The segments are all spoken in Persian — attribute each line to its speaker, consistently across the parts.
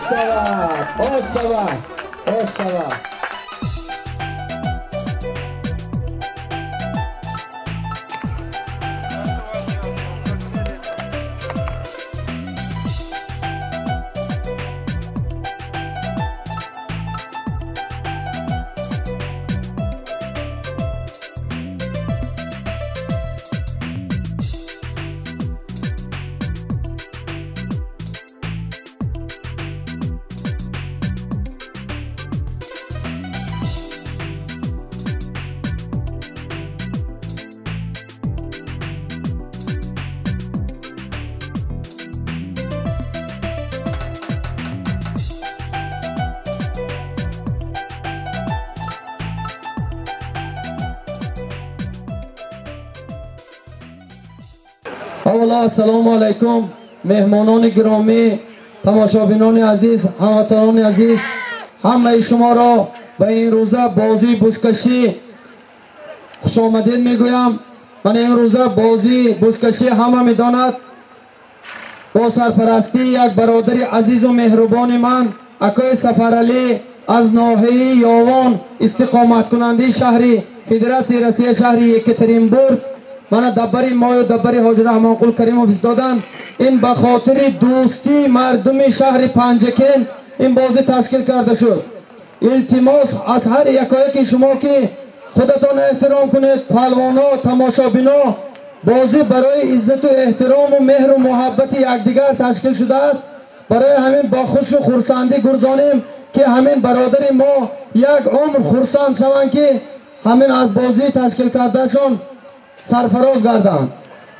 Speaker 1: Oshava. اولا السلام علیکم مهمانان گرامی تماشابینان عزیز هموطنان عزیز همه شما را به این روزه بازی بزکشی خوش آمدید میگویم. من این روزه بازی بزکشی همه میداند با سرپرستی یک برادر عزیز و مهربان من اکای سفرعلی از ناحیه یاوان استقامت کننده شهری فدراسیون روسیه شهری یکاترینبورگ من دبری مای دبری حاج رحمان قل کریموف استادن. این به خاطر دوستی مردم شهر پنجکن این بازی تشکیل کرده شد. التماس از هر یکایک شما که خودتان احترام کنید، پهلوانا تماشابینا بازی برای عزت و احترام و مهر و محبت یکدیگر تشکیل شده است. برای همین با خوش و خرسندی گرزانیم که همین برادر ما یک عمر خرسند شوند که همین از بازی تشکیل کرده شون سرفراز گردند.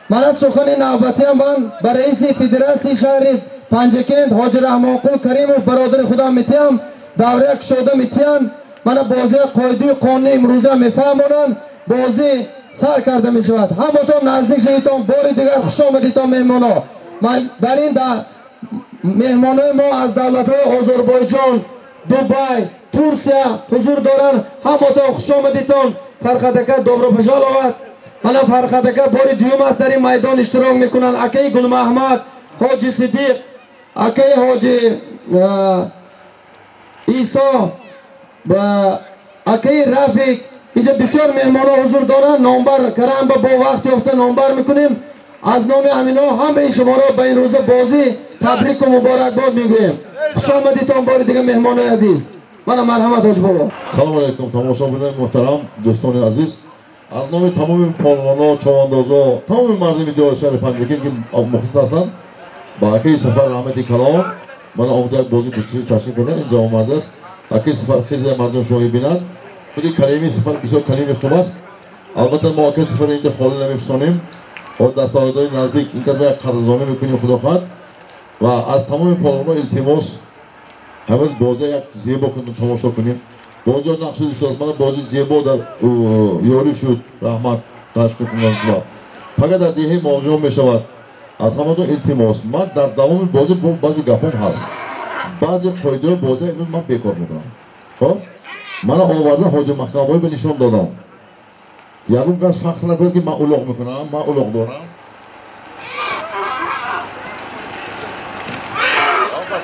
Speaker 1: من از سخن نوبتی من به رئیس فدراسیون شهر پنجکند حاج رحمان قل کریموف برادر خدا میتیم دوره کشاده میتیم. من بازی قاعده قانونی امروزه میفهمونن بازی سر کرده میشود. همتون نزدیک شدیدتان بار دیگر خوش آمدیدتان مهمانا. من در این مهمانای ما از دولت‌های آذربایجان، دبی، ترکیه حضور دارن. همتون خوش آمدیدتان. فرخدکه دوبرپشال آمد. من فرخدکه بار دیوم است در این میدان اشتراک میکنن. اکی گل محمد، حاجی صدیق، اکی حاجی ایسا و اکی رفیق اینجا بسیار مهمان ها حضور دارن. نامبر کرم با وقت یافته نامبر میکنیم. از نام امینا هم به شما را به این روز بازی تبریک و مبارکباد میگویم. خوش آمدیدتان بار دیگه مهمان های عزیز. من مرحمت حاج بابا.
Speaker 2: سلام علیکم تماشابینان محترم دوستان عزیز. از نام تمام پهلوانا چواندازا تمام مردم دیار شهر پنجکن که مخلص هستند با اکی سفر رحمتی کلام من آمده بازی بسیار تشکیل کردن اینجا آمده است. اکی سفر خیلی مردم شما ببینند. خودی کلمه سفر بسیار کلمه خوب است. البته ما اکی سفر اینجا خالی نمی‌فسانیم و دستاوردهای نزدیک این که ما یک قدردانی میکنیم خدا خواهد و از تمام پهلوانا التماس همه بازی یک زیبا کنیم تماشا کنیم. بازی نقش دوست من بازی زیبا در یاری شد رحمت تشکیل کنند. فقط در دیه ماغیون میشود. از همه دو التماس من در دوام بازی بعضی گپام هست. بعضی قاعده بازی امروز من بیکار میکنم. خب من آورده حاج محکمه‌ای به نشان دادم. یارو کس فخر نکنه که من اولاغ میکنم. من اولاغ دارم.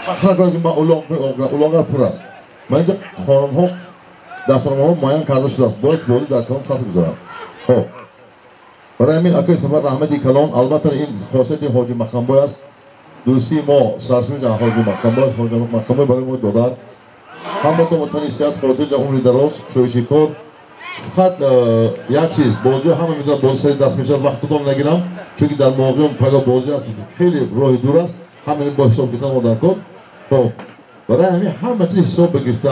Speaker 2: فخر نکنه که من اولاغ پر است. من اینجا خانم ها دستانم ها معین کرده شده است. باید بازی در کلام سطح بذارم. خب برای همین اکی سفر رحمتی کلام البته این خاصیت حاج محکمه‌ای است. دوستی ما سرسمیج حاج محکمه‌ای است. حاج محکمه‌ای برای ما دادن. همتون متنی سیاد خاطر عمر دراز شویشی کار. فقط یک چیز بازی همه میدونن بازی سری دست میشه وقتتون نگیرم چون که در موقعیت پگاه بازی است خیلی راه دور است. همین با حساب کتاب ما در کار. خب برای همین همه چیز حساب بگیرید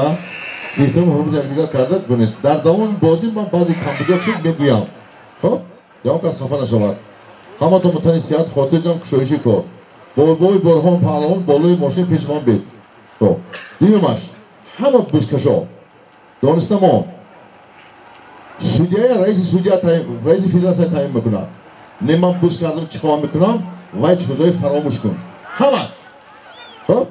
Speaker 2: احترام حرمت یکدیگر کرده کنید. در دوام بازی من بعضی کمبودی چیز میگویم. خب یا کس خفه نشود. همتون متنی سیاد خاطر جان شویشی کار. بابای برهان پهلوان بالای ماشین پیش من بید. خب دیمش همه بزکشا دانسته ما سودیه رئیس سودیه رئیس فدراسیون تعیین میکنه. نه من بوس کردم چیکار میکنم وای چیزای فراموش کن همه. خب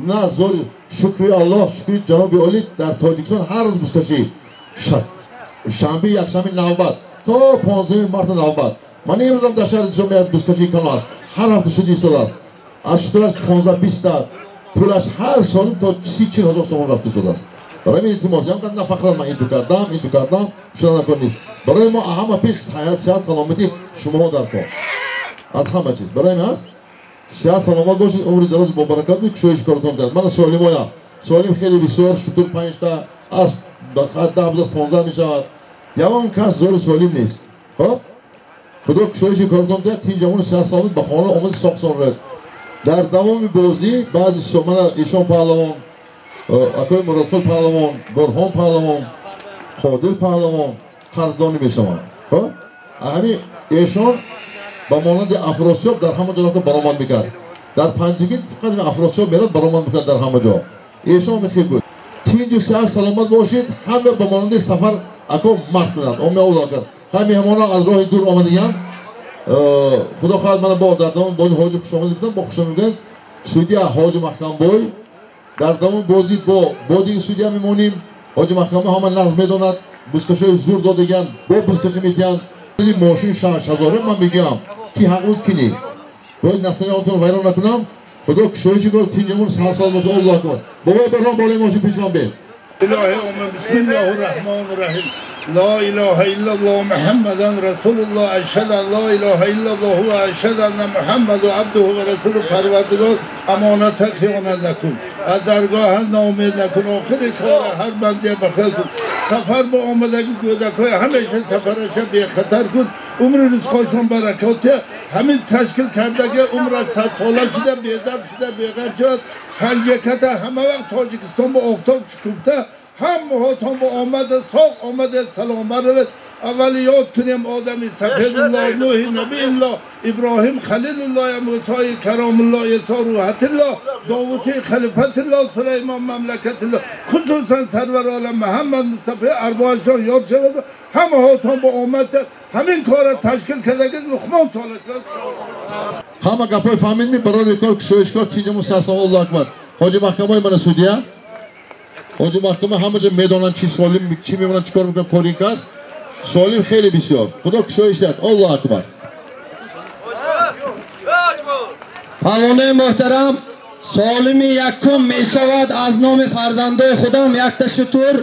Speaker 2: نه زور شکر الله شکر جناب عالی در تاجیکستان هر روز بوسکشی شنبه یک شنبه نوبت تا 15 مارت نوبت. من امروز هم در شهر شما بوسکشی کنم است. هر هفته شدی است. از 15 20 تا پولش هر سال تا 30-40 تومان رفته شده است. برای من التماس میکنم نه فقط من اینو کردم شما نکنید. برای ما همه پیش صحت سلامتی شما در کار از همه چیز برای من هست. صحت سلامت باشید، عمر دراز با برکت بید، شویش کارتون داد. من سوالیم خیلی بسیار شطور 5 تا از 10-15 می شود. یوان کس زور سوالیم نیست. خب خدا شویش کارتون داد. تین جمعون صحت سلامت به خانه آمد ساختن رد. در دوام بازی بعضی سومن ایشان پهلوان، اکای مرادخل پهلوان، برهان پهلوان، خادر پهلوان قدردانی میشوند. خب همین ایشان با مانند افراسیاب در همه جا برآمد میکرد. در پنجگی فقط افراسیاب میرد برآمد میکرد در همه جا. ایشان میخواد بود. تینجو صحت سلامت باشید. همه با مانند سفر اکو مرد کنند. امی اولا کرد. همین همانا از راه دور آمدگیان. خدا خواهد من با در دوام بازی حاج خوش آمدید با خوش آمدید. سودیا حاج محکم بای در دوام بازی با بودی سودیا میمونیم. حاج محکم همه نظم میداند. بوسکشای زور دادگان با بوسکشی میتیان. ماشین 6000 من میگم کی حق بود کی نی. باید نسل آنتون ویران نکنم. خدا کشایشی کار تینجمون 3 سال باشه الله اکبر. بابا برام بالای ماشین پیش من بید.
Speaker 3: الهی بسم الله الرحمن الرحیم. لا اله الا الله محمد رسول الله اشهد ان لا اله الا الله و اشهد ان محمد عبده و رسول پروردگار امانت خیانت نکن از درگاه ناامید نکن آخر کار هر بنده بخیر کن سفر با آمدگی کودکای همیشه سفرش بی خطر کن عمر رزقشون برکات همین تشکیل کردگی عمر 100 ساله شده بیدار شده بیغر شد پنجکت همه وقت تاجیکستان با آفتاب شکفته هم هاتون با آمد ساق آمد سلام برود اول یاد کنیم آدمی سفید الله نوح نبی الله ابراهیم خلیل الله موسی کرام الله عیسی روحت الله داوود خلیفت الله سلیمان مملکت الله خصوصا سرور عالم محمد مصطفی اربعشان یاد شود هم هاتون با آمد همین کار تشکیل کرده لقمان سالک
Speaker 2: همه گپای فهمید می برای کار کشایش کار تینجمون 3 سال الله اکبر. حاج محکمای من سودیا حاج محکمه همه جا میدانن چی سوالیم چی میمونن چیکار میکنن کاری کس سوالیم خیلی بسیار خدا کشایش داد الله اکبر.
Speaker 1: پهلوان محترم سالمی یکم میشود از نام فرزندای خودم یک تا شتر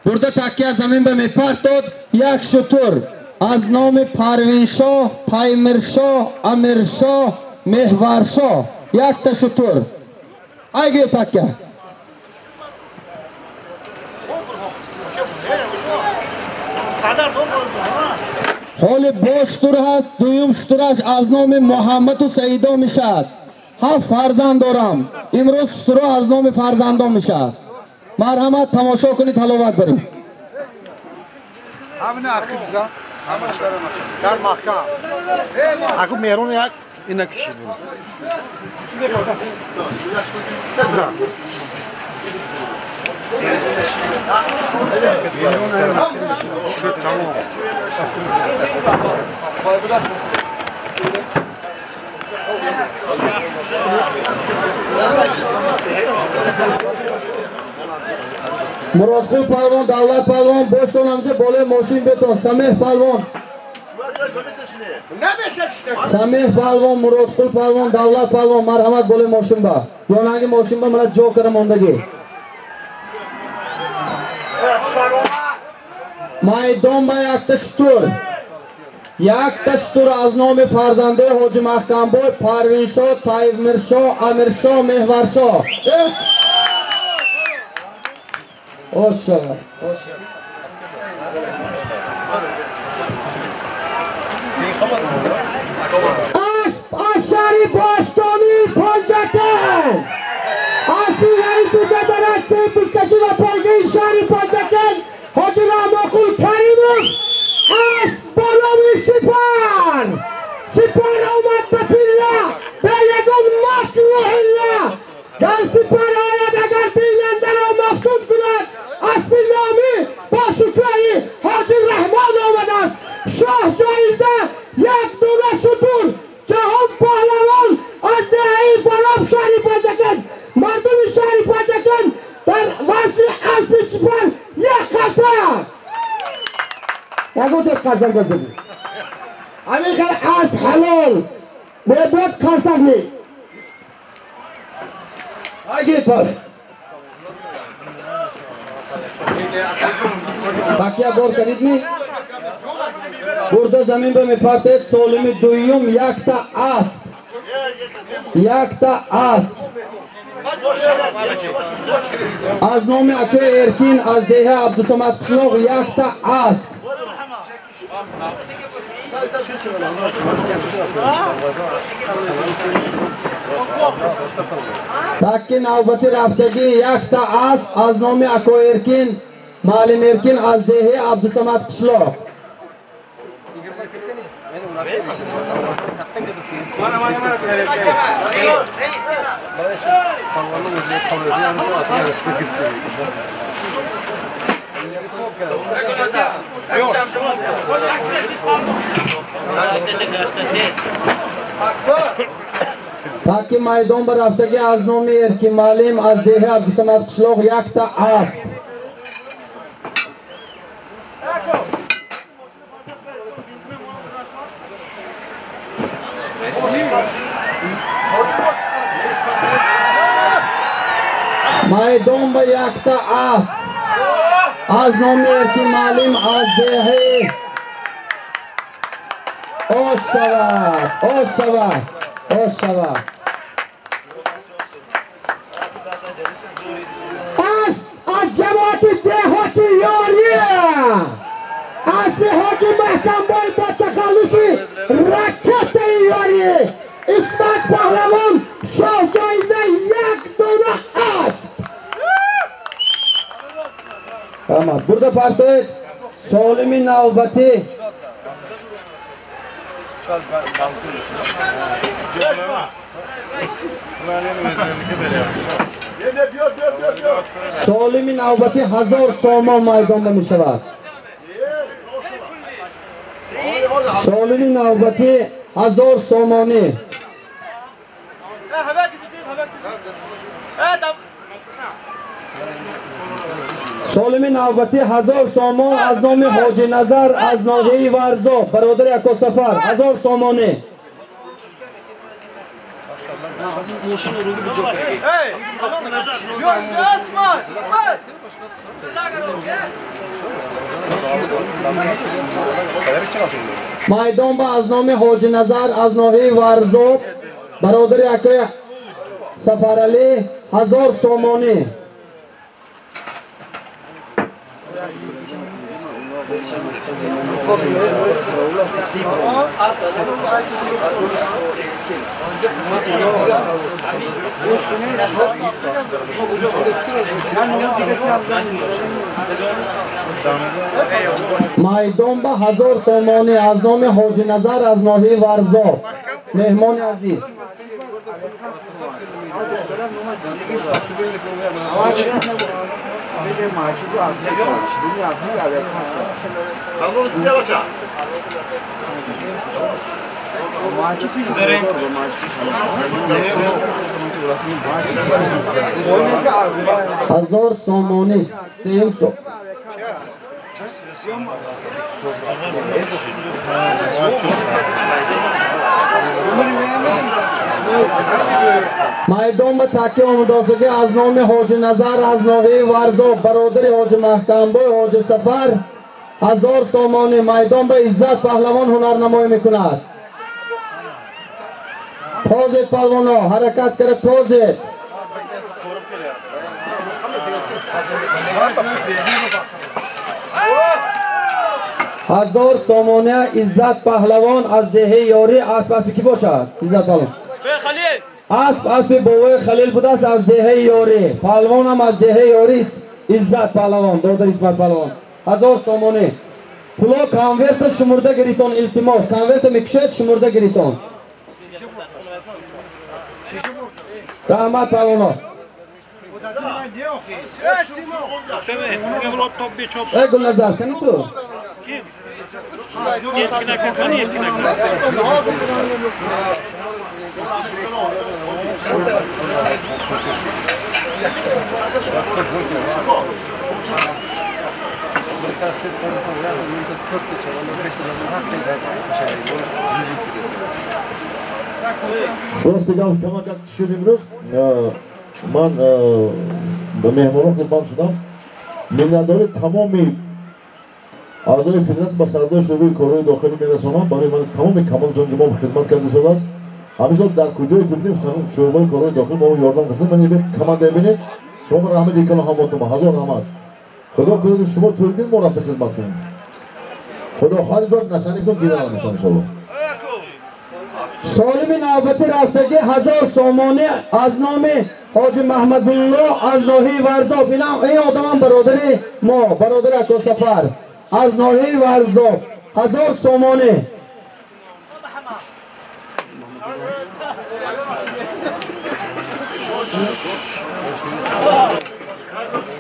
Speaker 1: برده تکیه زمین به میپرد داد یک شتر از نام پروین شاه تیمور شاه امیر شاه محور شاه یک تا شتر اگه تکیه حال با شتر هست دویم شترش از نام محمد و سعیدا میشد 7 فرزند دارم امروز شتر از نام فرزندان میشد مرحمت تماشا کنید حلاوت بریم
Speaker 4: همین اخی بزن در محکم اکو مهرون یک اینا کشیدیم بزن شد تمام
Speaker 1: مرادخل پهلوان دولت پهلوان باشتون همچه بالای ماشین بتون سمیح پهلوان سمیح پهلوان مرادخل پهلوان دولت پهلوان مرحمت بالای ماشین با یونانگی ماشین با منت جو کرم آمدگی میدان با یک تشتور یک تشتور از نام فرزنده حاج محکم بای پروین شاه تیمور شاه امیر شاه محور شاه آشقا اشاری باستانی پنجکن اسبی رئیس فدراسیون بوسکشی و پایگاه شهری پنجکن حاج رحماقل کریموف اسب بالای سپر آمد به پیله به یکم مخلوق الله گر سپر آید اگر بیلنده را مفتود کند اسب نامی با شکری حاج رحمان آمد است شاه جایزه یک دونه شتر جهان پهلوان از دهه فراب شهری پنجکن مردم شهری پنجکن در وصل اسب سپر یک قرصه یکو تک قرصه گذاری همین که اسب حلال باید قرصه نیست Agit bak. Takiya bor karidmi? Burada zamin be mipartet solimi duyum yakta asp. Yakta asp. Az nomi Akay Erkin az deha Abdusamad Qishloq yakta asp. Takki navbati raftagi yakta asp az nomi Akay Erkin Malim Erkin az deha Abdusamad Qishloq. Taki maydon bir haftagi az nomi Erkin Malim az deha Abdusamad Qishloq yakta asp. Maydon bir yakta asp. Az nomi Erkin Malim az deha. Oshava. Az cemaati dehati yoriye. Az bir Hacı Mehkan Boy Batakhalusi raket yoriye. İsmet Pahlavon Şovcay'da yak dona az. Tamam. Burada parti Solimi navbati. Solimi navbati 1000 so'm maydonda mishavar. Solimi navbati 1000 so'moni. Solimi navbati 1000 so'm az nomi Hoji Nazar az nohi Varzo barodar Ako Safar 1000 so'moni. Maydon ba az nomi Hoji Nazar az nohi Varzo barodar Ako Safar Ali 1000 so'moni. Maydon ba 1000 so'moni az nomi Hoji Nazar az nohi Varzo. Mehmon aziz. Hazor so'moni seyimso. Maydon ba takiya mudosagi az nomi Hoji Nazar az nohi Varzo barodari Hoji Mahkamboy Hoji Safar 1000 so'moni. Maydon ba Izzat Pahlavon hunarnamoyi mikunad. Tozet palvono harakat kare tozet. Hazor so'moni Izzat Pahlavon az dehe yori aspas ki boshad. Izzat Pahlavon asp bovoy Khalil budas az dehe yori. Pahlavon ham az dehe yori Izzat Pahlavon dordar İsmat Pahlavon 1000 so'moni. Pulo konvert shumurda giriton iltimos. Konvert mikishet shumurda giriton. Rahmat Pahlavon. Gulnazar kani tu?
Speaker 2: Burası da kamak düşürüyoruz. من به مهمانان قربان شدم. میلیارداری تمامی اعضای فدراسیون با سردار شعبه کارهای داخلی میرسانم. برای من تمام کمال جان خدمت کرده شده است. همیشه در کجای بودیم خانم شعبه کارهای داخلی ما یاردم کرده. من یک کمانده ببینید شما رحمت دیگه هم با هزار رحمت. خدا کنه شما توردین ما رفت خدمت کنیم. خدا خواهد داد نشانی کن دیدن میشن ان شاء الله.
Speaker 1: سالم نوبتی رفتگی 1000 سامانه از نام حاج محمد الله از ناحیه ورزاب. این آدم برادر ما، برادر اکو سفر از ناحیه ورزاب 1000 سامانه.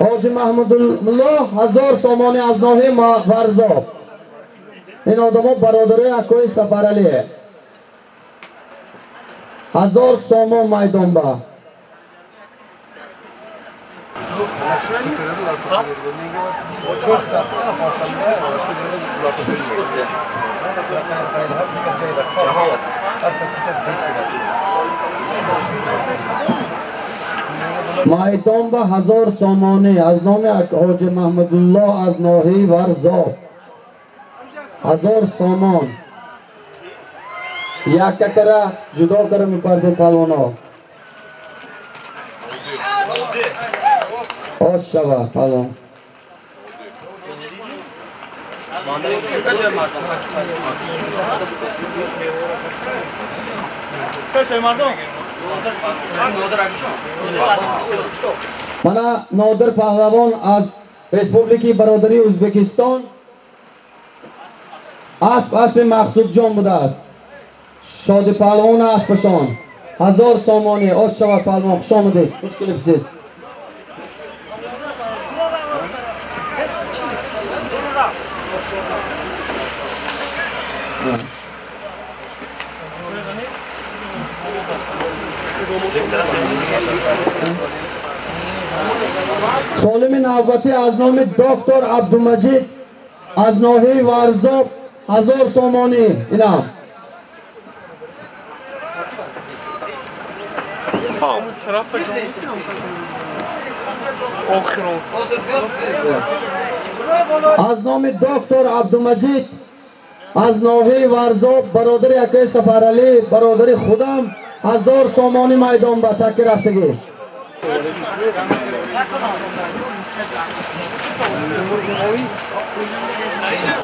Speaker 1: حاج محمد الله 1000 سامانه از ناحیه ورزاب. این آدم برادر اکو سفر علیه 1000 سامان میدان با میدان با 1000 سامانه از نام حاج محمد الله از ناحیه ورزاب 1000 سامان. یک ککره جدا کرده میپرده پلوانا آش شوه پلوان. من نادر پهلوان از ریسپوبلیکی برادری ازبکستان. اسب مقصود جان بوده است. شادی پهلوان اسبشان 1000 سامانه آش شوه پهلوان. خوش آمدید. خوشگل بسیز. سالم نوبتی از نام دکتر عبدالمجید از ناحیه ورزاب 1000 سامانه. اینم از نام دکتر عبدالمجید از ناحیه ورزاب برادر اکای سفر علی برادر خودم 1000 سامانه میدان با تک رفتگیش.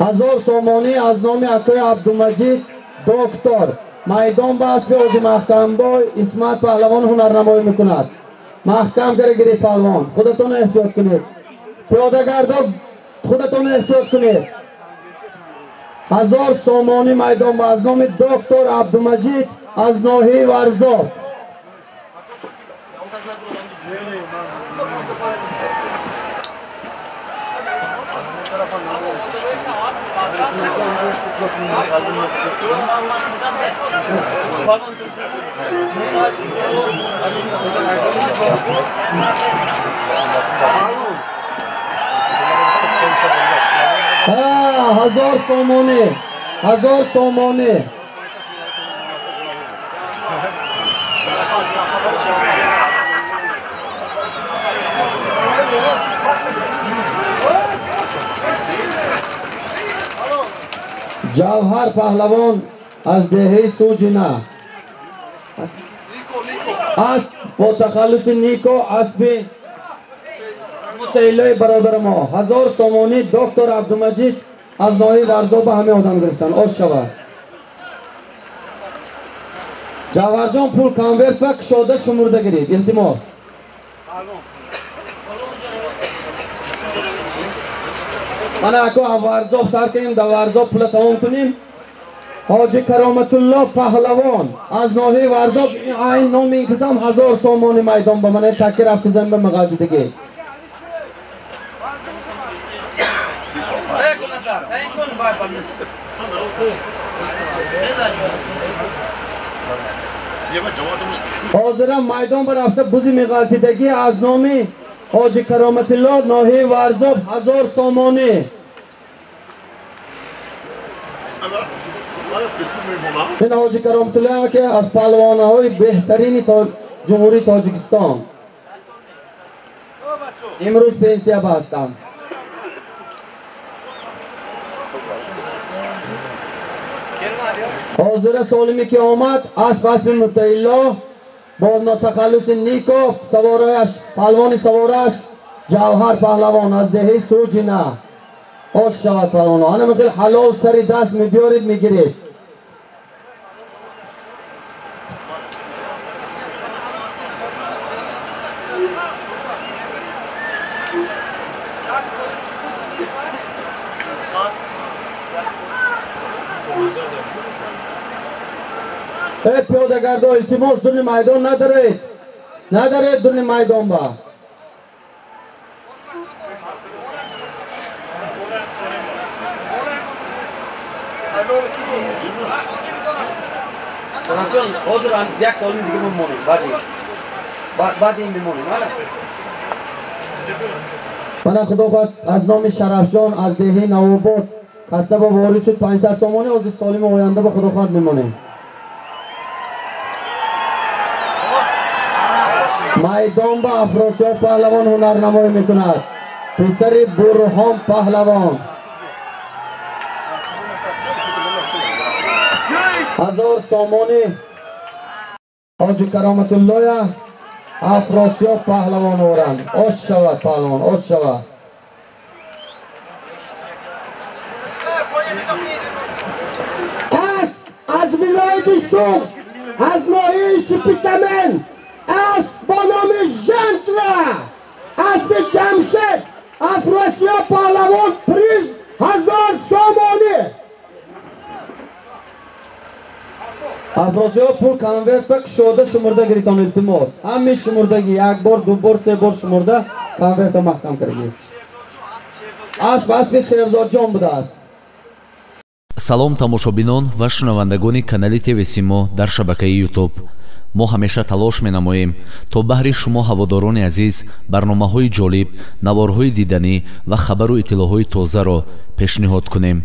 Speaker 1: هزار سامانه از نام اکای عبدالمجید دکتر میدان با اسب حاج محکم با اسمت پهلوان هنرنمایی میکند. محکم گرید پهلوان. خودتون احتیاط کنید. پیاده‌گردا خودتون احتیاط کنید. 1000 سامانه میدان با از نام دکتر عبدالمجید از ناحیه ورزاب. هزار سامانه 1000 سامانه. جوهر پهلوان از دهه سوجنا اسب با تخلص نیکو اسب متعلق برادر ما 1000 سامانه دکتر عبدالمجید از ناحیه ورزاب همه آدم گرفتن. آش شوه جوهر جان پول کانورت پک شده شمرده گرید التماس. من اکو ورزاب سر کنیم در ورزاب پول تمام کنیم. حاج کرامت الله پهلوان از ناحیه ورزاب این نام این کسم 1000 سامانه میدان با من تک رفت زن به مقادیدگی. حاضرم میدان بر رفته بوزی مقادیدگی از نام حاج کرامت الله ناحیه ورزاب 1000 سامانه. این حاج کرامت الله که از پهلوان‌های بهترین جمهوری تاجیکستان امروز پنسیا بستم. حاضر سالمی که آمد اسب متعلا با ناتخلص نیکو سوارش پهلوان سوارش جوهر پهلوان از دهه سوجنه آش شود پهلوان. آنه میخیل حلال سری دست میبیارید میگیرید. ای پیاده‌گردا التماس دون میدان ندارید دون میدان با حاضر یک سال دیگه میمونیم بعد این میمونیم. من خدا خواهد از نام شرف جان از دهه نوآباد قصه با وارد شد 500 سامانی از سالم آینده با خدا خواهد میمونیم. میدان با افراسیاب پهلوان هنرنمایی میکند. پسر برهان پهلوان 1000 سامانی حاج کرامت الله افراسیاب پهلوان آورند. آش شود پهلوان آش شود. از ولایت سوخت از ناحیه سپیتمن اسب با نام ژنترا اسب جمشید افراسیاب پهلوان پریز 1000 سامانی. افراسیاب پول کنورت بک شده شمرده گریتان التماس همین شمردگی یک بار دو بار سه بار شمرده کنورت محکم کردید. اسب شیرزاد جان بوده است.
Speaker 5: салом тамошобинон ва шунавандагони канали ТВ Симо дар шабакаи YouTube. мо ҳамеша талош менамоем то баҳри шумо ҳаводорони азиз барномаҳои ҷолиб, наворҳои диданӣ ва хабару иттилоъҳои тозаро пешниҳод кунем.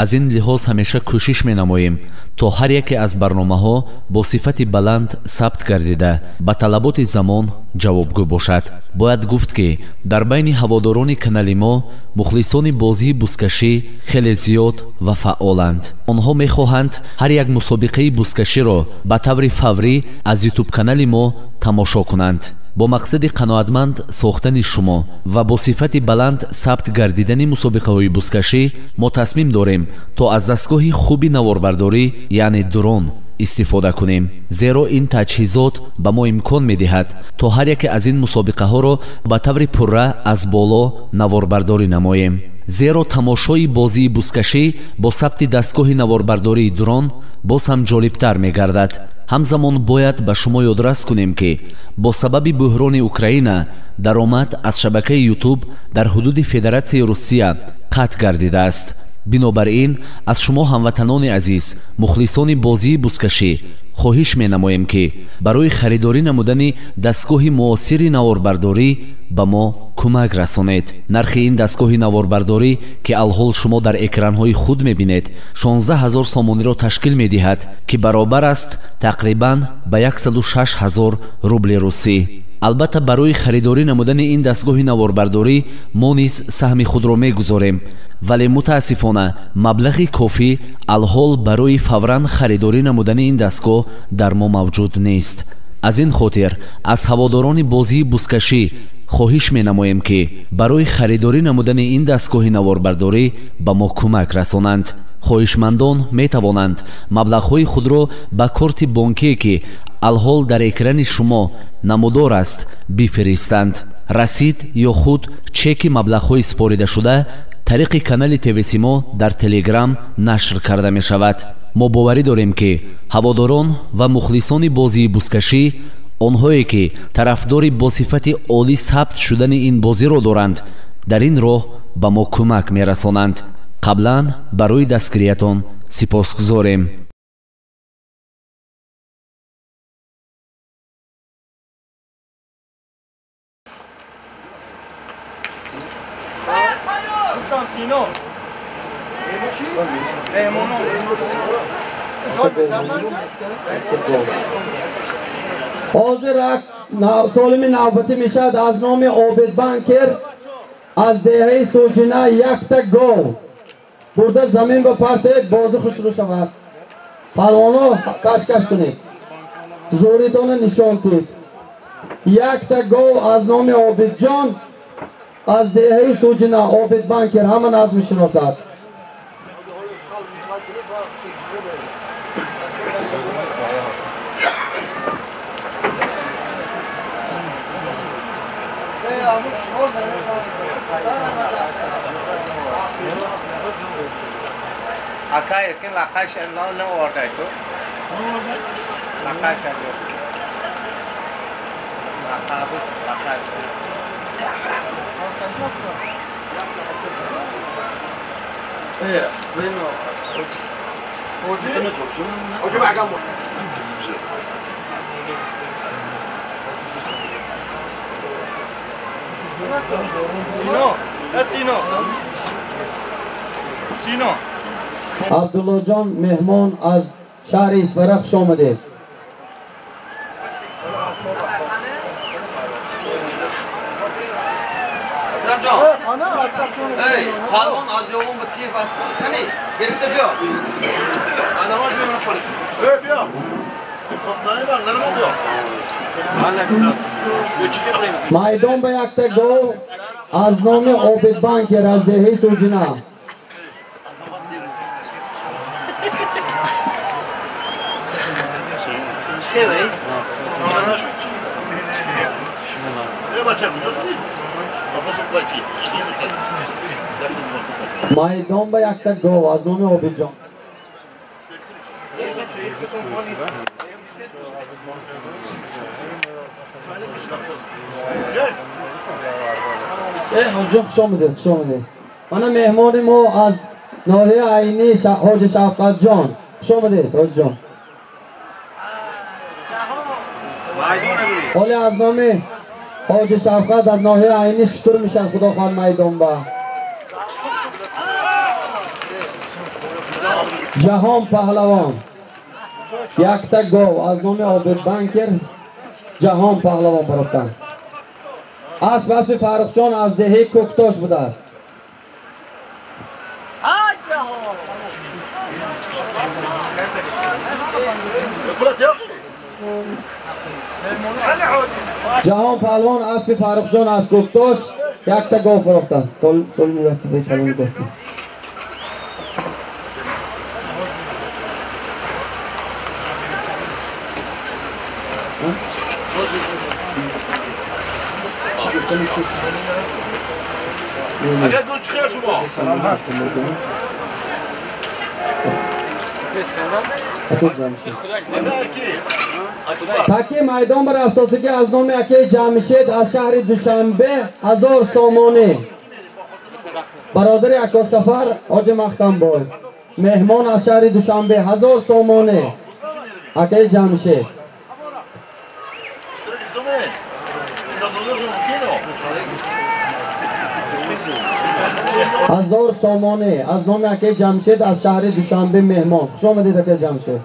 Speaker 5: аз ин лиҳоз ҳамеша кӯшиш менамоем то ҳар яке аз барномаҳо бо сифати баланд сабт гардида ба талаботи замон ҷавобгӯ бошад. бояд гуфт ки дар байни ҳаводорони канали мо мухлисони бозии бузкашӣ хеле зиёд ва фаъоланд. онҳо мехоҳанд ҳар як мусобиқаи бузкаширо ба таври фаврӣ аз ютуб-канали мо тамошо кунанд. бо мақсади қаноатманд сохтани шумо ва бо сифати баланд сабт гардидани мусобиқаҳои бузкашӣ мо тасмим дорем то аз дастгоҳи хуби наворбардорӣ яъне дрон истифода кунем. зеро ин таҷҳизот ба мо имкон медиҳад то ҳар яке аз ин мусобиқаҳоро ба таври пурра аз боло наворбардорӣ намоем. зеро тамошои бозии бузкашӣ бо сабти дастгоҳи наворбардории дрон боз ҳам ҷолибтар мегардад. ҳамзамон бояд ба шумо ёдрас кунем ки бо сабаби буҳрони Украина даромад аз шабакаи YouTube дар ҳудуди Федератсияи Русия қатъ гардидааст. бинобар ин аз шумо ҳамватанони азиз мухлисони бозии бузкашӣ хоҳиш менамоем ки барои харидорӣ намудани дастгоҳи муосири наворбардорӣ ба мо кӯмак расонед. нархи ин дастгоҳи наворбардорӣ ки алҳол шумо дар экранҳои худ мебинед 16 000 сомониро ташкил медиҳад ки баробар аст тақрибан ба 106 000 рубли русӣ. албатта барои харидорӣ намудани ин дастгоҳи наворбардорӣ мо низ саҳми худро мегузорем, вале мутаассифона маблағи кофӣ алҳол барои фавран харидорӣ намудани ин дастгоҳ дар мо мавҷуд нест. аз ин хотир аз ҳаводорони бозии бузкашӣ хоҳиш менамоем ки барои харидорӣ намудани ин дастгоҳи наворбардорӣ ба мо кӯмак расонанд. хоҳишмандон метавонанд маблағҳои худро ба корти бонкие ки алҳол дар экрани шумо намудор аст бифиристанд. расид ё худ чеки маблағҳои споридашуда тариқи канали ТВ Симо дар Телеграм нашр карда мешавад. мо боварӣ дорем ки ҳаводорон ва мухлисони бозии бузкашӣ онҳое ки тарафдори бо сифати олӣ сабт шудани ин бозиро доранд дар ин роҳ ба мо кӯмак мерасонанд. қаблан барои дастгириятон сипосгузорем.
Speaker 1: حاضر سالم نوبتی میشد از نام عابد بانکر از دهه سوجنا یک تا گل برده زمین به پرته بازی خوش رو شود. پهلوانا کش کنید، زوریتان نشان دید. یک تا گل از نام عابد جان از دهه سوجنا عابد بانکر همه ناز میشناسد.
Speaker 6: Akay yakin lakay şerna ne orada itu? Lakay şerna. Lakay.
Speaker 7: Bueno, oye, hagamos.
Speaker 8: Sino.
Speaker 1: عبدالله جان مهمان از شهر اسفرخ خوش آمده.
Speaker 7: پهلوان از یوم به تیف است کنی گرفته بیا نماز میمونه پلیس
Speaker 2: بیا
Speaker 1: میدان به یک تا گل از نام عابد بانکر از دهه سوجنا. میدان به یک تا گل از نام عابد جان. حاجی خوش آمده. من مهمان ما از ناحیه عینی حاج شفقت جان. خوش آمده حاج جان. حالی از نام حاج شفقت از ناحیه عینی شطور میشن خدا خواهد میدان با جهان پهلوان یک تا گاو از نام عابد بانکر جهان پهلوان برفتن. اسب فرخ جان از دهه کوکتاش بوده است. جهان پهلوان اسب فرخ جان از کوکتاش یک تا گاو فروختن. سال میرفتی به سالون بهتی.
Speaker 2: اگر دو چی خیلی شما
Speaker 1: تکی میدان بر افتاسگی از نام یکی جمشید از شهر دوشنبه 1000 سامانه برادر یکا سفر حاج مختم بای مهمان از شهر دوشنبه 1000 سامانه یکی جمشید 1000 سامانه از نام یکی جمشید از شهر دوشنبه مهمان. خوش آمدید یکی جمشید.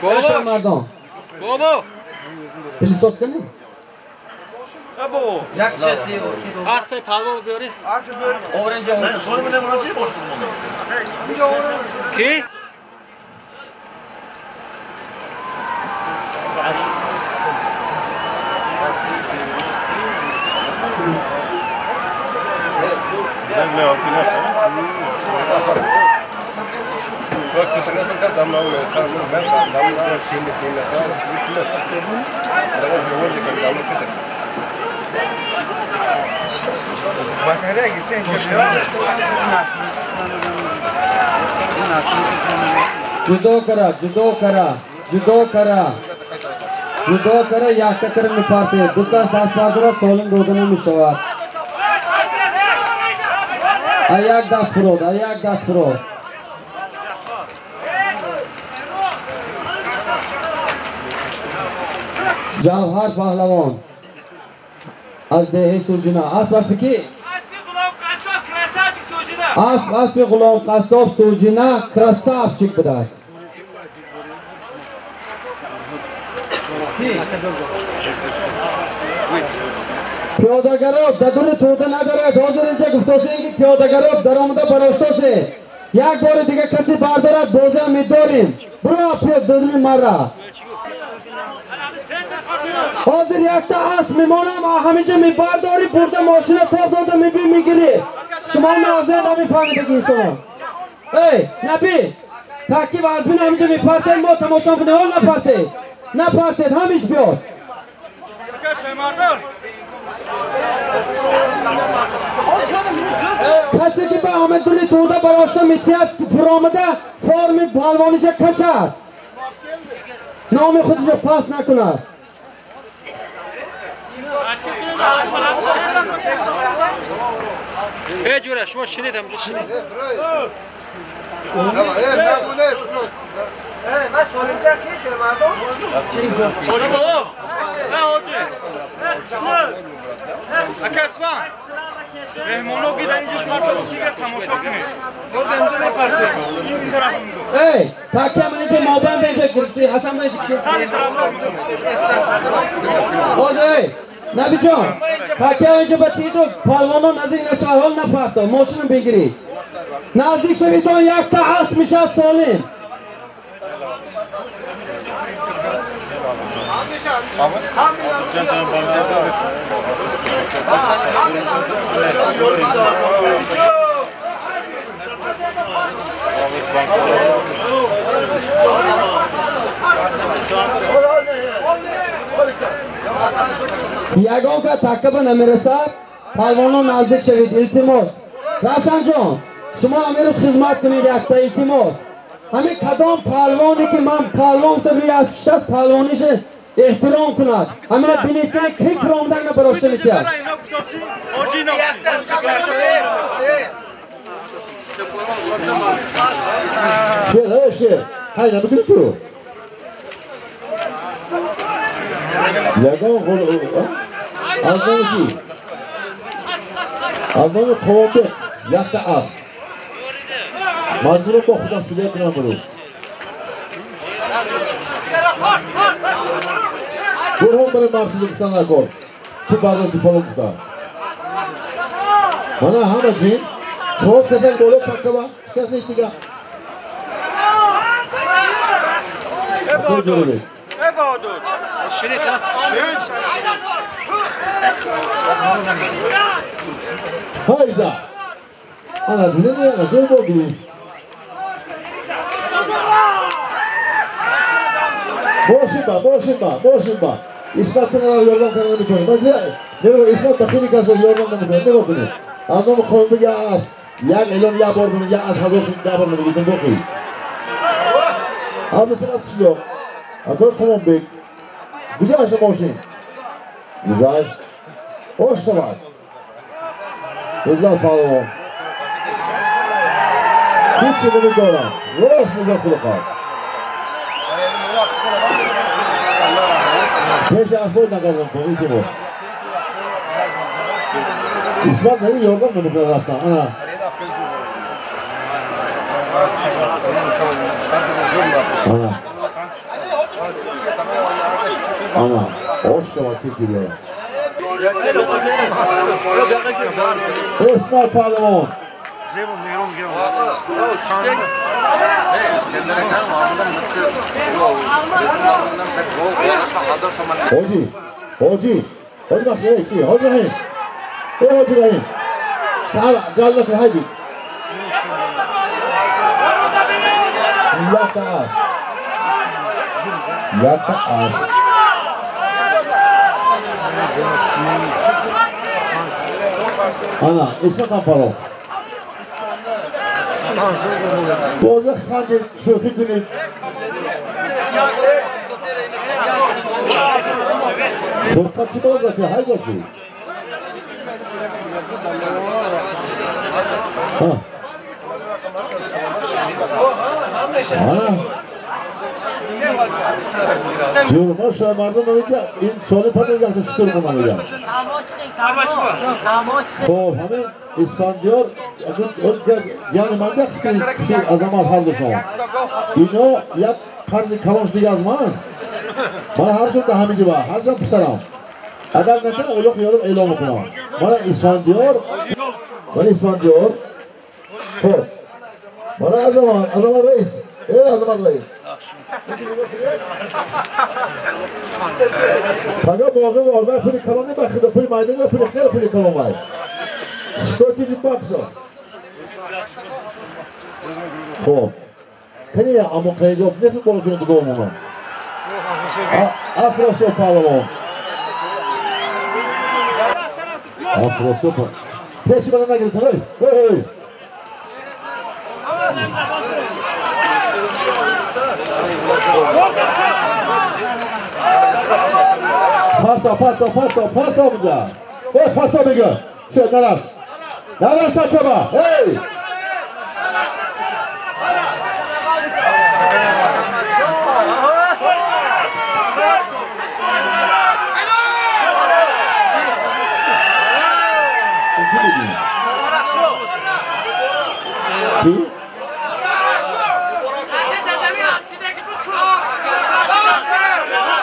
Speaker 1: خوش مردان پلیسوس کنی؟
Speaker 7: یک چطی اسب پهلوان بیاری اورنج
Speaker 2: نه شما من نمی‌دونم چی باشه
Speaker 7: کی
Speaker 1: جدا کرا یک تکر میپرته دو کس از پادرات سالم داده نمیشود. یک دست فرود جوهر پهلوان از دهه سوجنا اسب بکی اسب غلام قصاب سوجینه красавчик بوده است. پیاده‌گرا ددور توده ندارد. حاضر اینجا گفتاست که پیاده‌گرا در آمده براشتاست. یک بار دیگه کسی بردارد بازی هم می‌داریم. برو پیاده مرا. حاضر یک تا اسب میمانم همینجا میبرداری برده ماشین تاب داده میگیری. شما نازه نمیفهمید که شما. ای نبی تاکیب از بین همینجا میپرتید ما تماشا کنیم حال نپرتید همیش بیاد. کسی که به همه دولی توده براشته میتید فرامده فرم بالوانیش کشد نام خودش پاس نکند.
Speaker 7: ای جوره شما شنید همجا شنید
Speaker 4: من سالیم چه کیشه مردم؟
Speaker 7: سالیم بابا نه آجه اکه اسفان مهمانو گیدن اینجاش مردم چیگه تماشا کنید باز اینجا نپرده این طرف میگو
Speaker 1: ای تاکه من اینجا مابن به اینجا گرفتی حسن من اینجا کشید
Speaker 7: سالی طرف میکنم
Speaker 1: باز ای نبی جان تاکه اینجا بتید و پالوانو نزدیک نشه حال نپرده ماشین بگیری نزدیک شوید و یک تا اسب میشه سالم. یگان که تکبه نمیرسد پالوانو نزدیک شوید. التماس رفشن جان شما همیروز خدمت کنید یک تا التماس همین کدام پالوانی که من پالوان تو روی اسبشت است پالوانیش احترام کند همین را بینید که کی فرامدن براشته میتید.
Speaker 2: شیر های نمیگیری تو یگان ازمان کی ازمان قوامبه یک تا اسب منظورم با خودم فیلیه کنم برو برو هم برای مرسول بستن نکن تو بردار دیفالو بستن منه همه جین چهار کسان بالا تکه با کس نیست دیگه اکر جلو بید هایزا انا دیدن یا نظر بودی باشیم با اسمت کنه را یاردم کنه نمیتونی من دیده نمیدونم اسمت بخیمی کسی یاردم نمیتونی نمیتونی از نام خواهیم بگه از یک اعلان یک بار بگه از هزار شد ده بار نمیگه تن بخی هم مثل از کشلو اگر خواهم بگ گذاشت ماشین گذاشت باش شود بزاد پالوان هیچی نمیدارم راست میزاد خود خواه پیش اسباید نگردم کن این تیموش اسمت نهی یاردم نمیکنه رفتن انا انا hoş şava teki bir اسمت پهلوان حاجی بخیره چی؟ حاجی رحیم حاجی رحیم سهر جل نکن حیبی یک تا اسب ana اسمت هم پرو بازه خنده شوخی کنید شوخت چی بازه که های گفتی ana جور ما شاید مردم میگه این سال پدر جاکت شتر مون میگه. خب همین اسفندیار اگر جان من دست که azamات هر دوشون. اینا یک قرض کلانش دیگه از من هر جور ده همینجا با هر جا پسرم. اگر نکنه اولو خیالم اعلام میکنم. من اسفندیار خب من azamات رئیس. azamات رئیس. فقط موقع وارد پول کلان نمیخواد پول مایدان و پول خیر پول کلان وای. استراتژی باکس. خب کنی اما قیدی نفر بالشون تو گومون. افراسو پالمون. افراسو پال. پیشی بدن نگیرید هی. Parta amca. Parta bege. Şöyle naras takaba. Hey.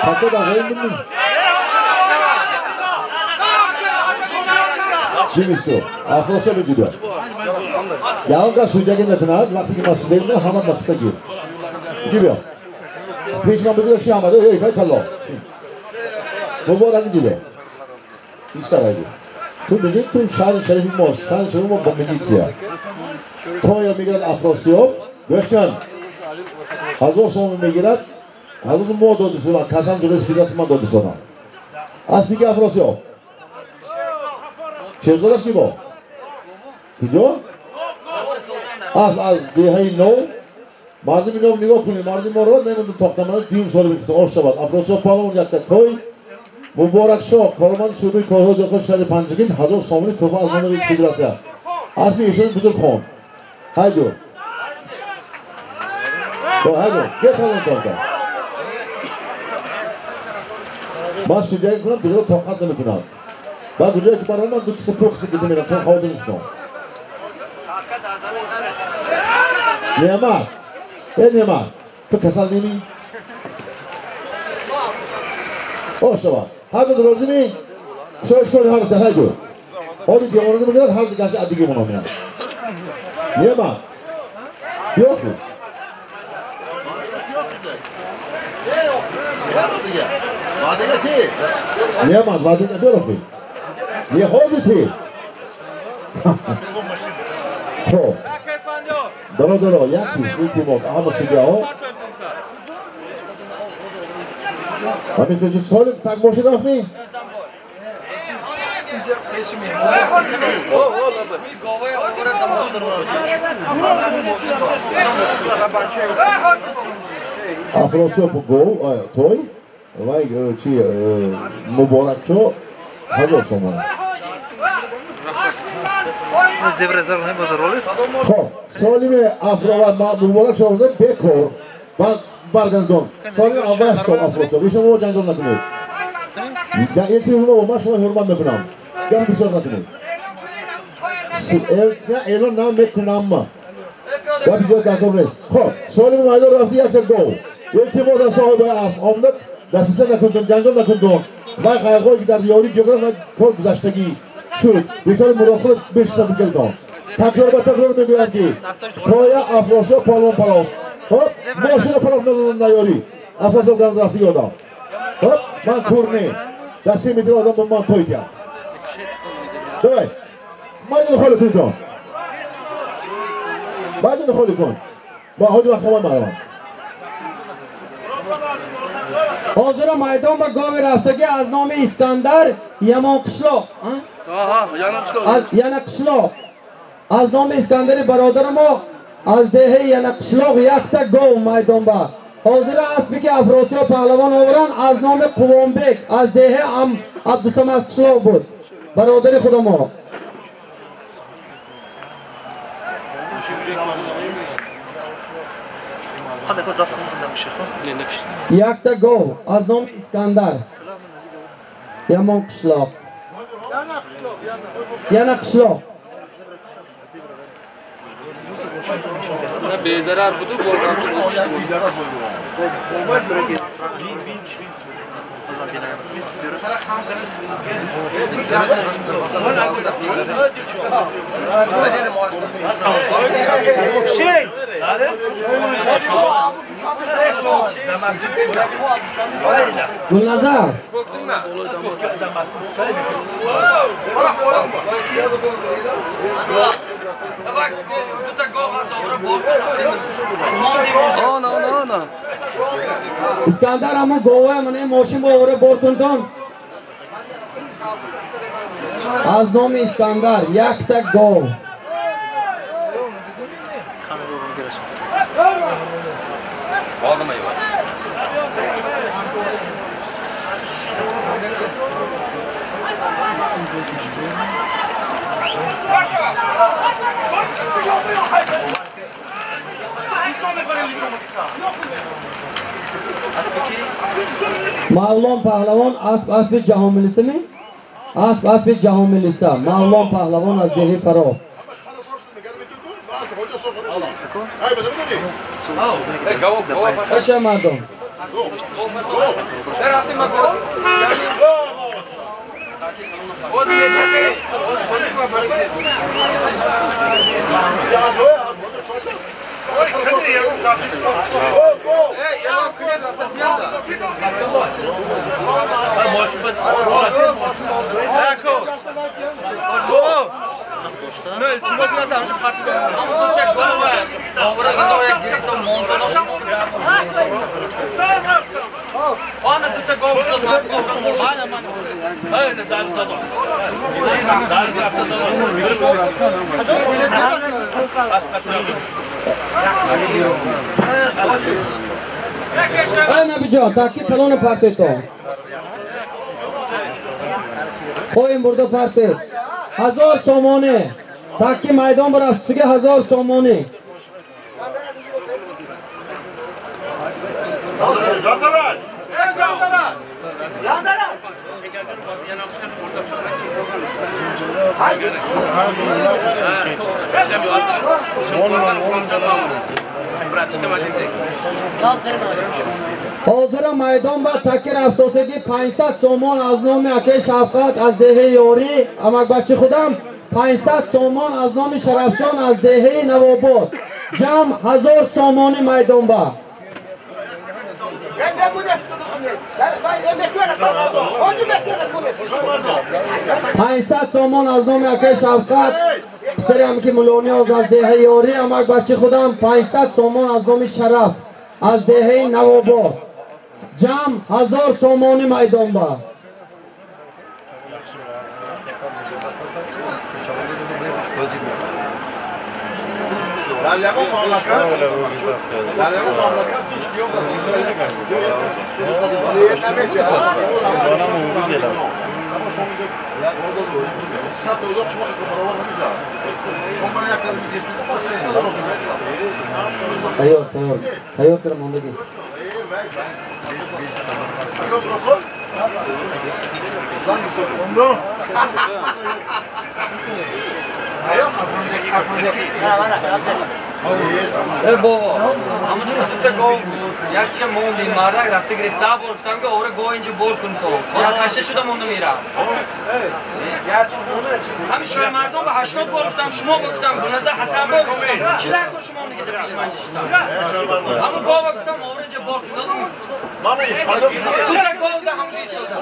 Speaker 2: Parta da hayırlı mı? Kim istiyor? Afrosa mı gidiyor? Yalnız suya gelmeden vakti ki masum değil mi? Hemen vakısta gir. Gidiyor. Hiç namazı yok şey amadı. Hey, kallo. Bu arada gidiyor. İşte öyle. Tu bugün tu şarj şerifim var. Şarj şerifim var. Bombilikçiye. Toya migrat Afrosya. Göçmen. Hazır sonu migrat. Hazır mu doğdusu var. Kazan cüres firasıma doğdusu var. Aslında Afrosya. Çezdiriz ki bu. Gidiyor? Az dehayi no. Mardim inov nigo kuni. Mardim orada ne bunu toktamanı din soru bitti. Oştabat. Afrosya palon yakta koy. Mübarek şok. Korman şubi korho dokuz şari pancıgin. Hazır somuni topa azmanı bir kudratı. Asli işin budur kon. Haydi. Haydi. Gel kalın tokta. Baş südüye kunam bir de tokat demi kunam. Bak güzel ki bana olmaz, kısa prokta gidim benim, sen kavdun işte. Neyma? Neyma? Tu kesal değil mi? Hoşça bak. Hadi dur ozu mi? Şöyle şöyle hadi hadi. Hadi diye onu da mı hadi karşı adı gibi onu ya. Neyma? Yok mu? Vadega ki? Neyma? Vadega böyle mi? Niye hoca ti? Ho. Doro yakti ultimos ama sidiao. Abi çocuk solim tak boşuna mı? Afrosya bu toy. Vay şey mübarekço hazır somon.
Speaker 4: Zevrezar ne bozar oluyor?
Speaker 2: Xo'p, Solime Afro va mübarek şovda bekor. Bargandon. Solim avval hisob Afrosya. Besham o janjal nakunid. Ya elchimi o mashina hurmat nakunam. Gap bisor nakunid. Ya e'lon nam mekunamma. Gap bisor nakunid. Xo'p, Solim maydon rafti yakta gol. Elchimi da sohibi as omdib dastasa nakundon, janjal nakundon. Va qayg'u gidar yori jo'g'ar va ko'p guzashtagi Şut, bir muraqib 5 saat keldi. Takror me'duran ki. Toya Afrosya palon. Hop, mashina palondan yori. Afrosya bilan rafti yo'da. Hop, man kurni. Dasti metre odam bundan to'yga. Davay. Maydon xoli turdi. Maydon xoli kon. Ba hoji vaqt qolmayman.
Speaker 1: Hozir maydon va g'ov raftagi az nomi Iskandar Yamon qishloq. Yana qishloq. Az nomi Iskandari barodarim az dehi yana qishloq yakta g'ov maydon ba. Hozir asbiki Afrosya pahlavon o'g'ran az nomi Quvonbek az dehi am Abdusamad qishloq bud. Barodari xudomo.
Speaker 4: Hadi kozapsın bunda.
Speaker 1: Yakta gov az nomi İskandar. Yamon qishloq. Yana qishloq.
Speaker 6: Bezarar budu
Speaker 1: Gulnazar. İskandar ama gova mane moşin bovre borkundon. Az nomi İskandar yakta gov. Mavlon Pahlavon asp Jahon Millisi mi? Asp Jahon Millisi. Mavlon Pahlavon az Dehi Faro. Kaça mardom? Nabijon, takki kalon parti to. Qo'ying burada parti. 1000 somoni. Takki maydon bir haftasiga 1000 somoni. Hozir maydon ba takir haftasiga 500 somon az nomi aka Shavqat az Dehi Yori amakbachi xudam 500 somon az nomi Sharafjon az Dehi Navobod jam 1000 somoni maydon ba 500 somon az nomi aka Shavqat پسرم که ملونی از دهه یاری امک بچه خودم 500 سومون از نام شرف از دهه نواباد جمع 1000 سومونی میدان با Tayor kırım ondaki.
Speaker 8: بابا همون جو دوست گاو یک چه مون بیمارک رفته گرفت ده بار گفتم که آوره گاو اینجا بول کن تو باز خسته شدم اونو میرم همین شوی مردم به 80 بار گفتم شما گفتم گنازه حسن بار گفتم چی لکن شما اونو که در پیش من جشتم همون گاو گفتم آوره اینجا بول کن دادم چی لک گاو ده همونجا ایستادم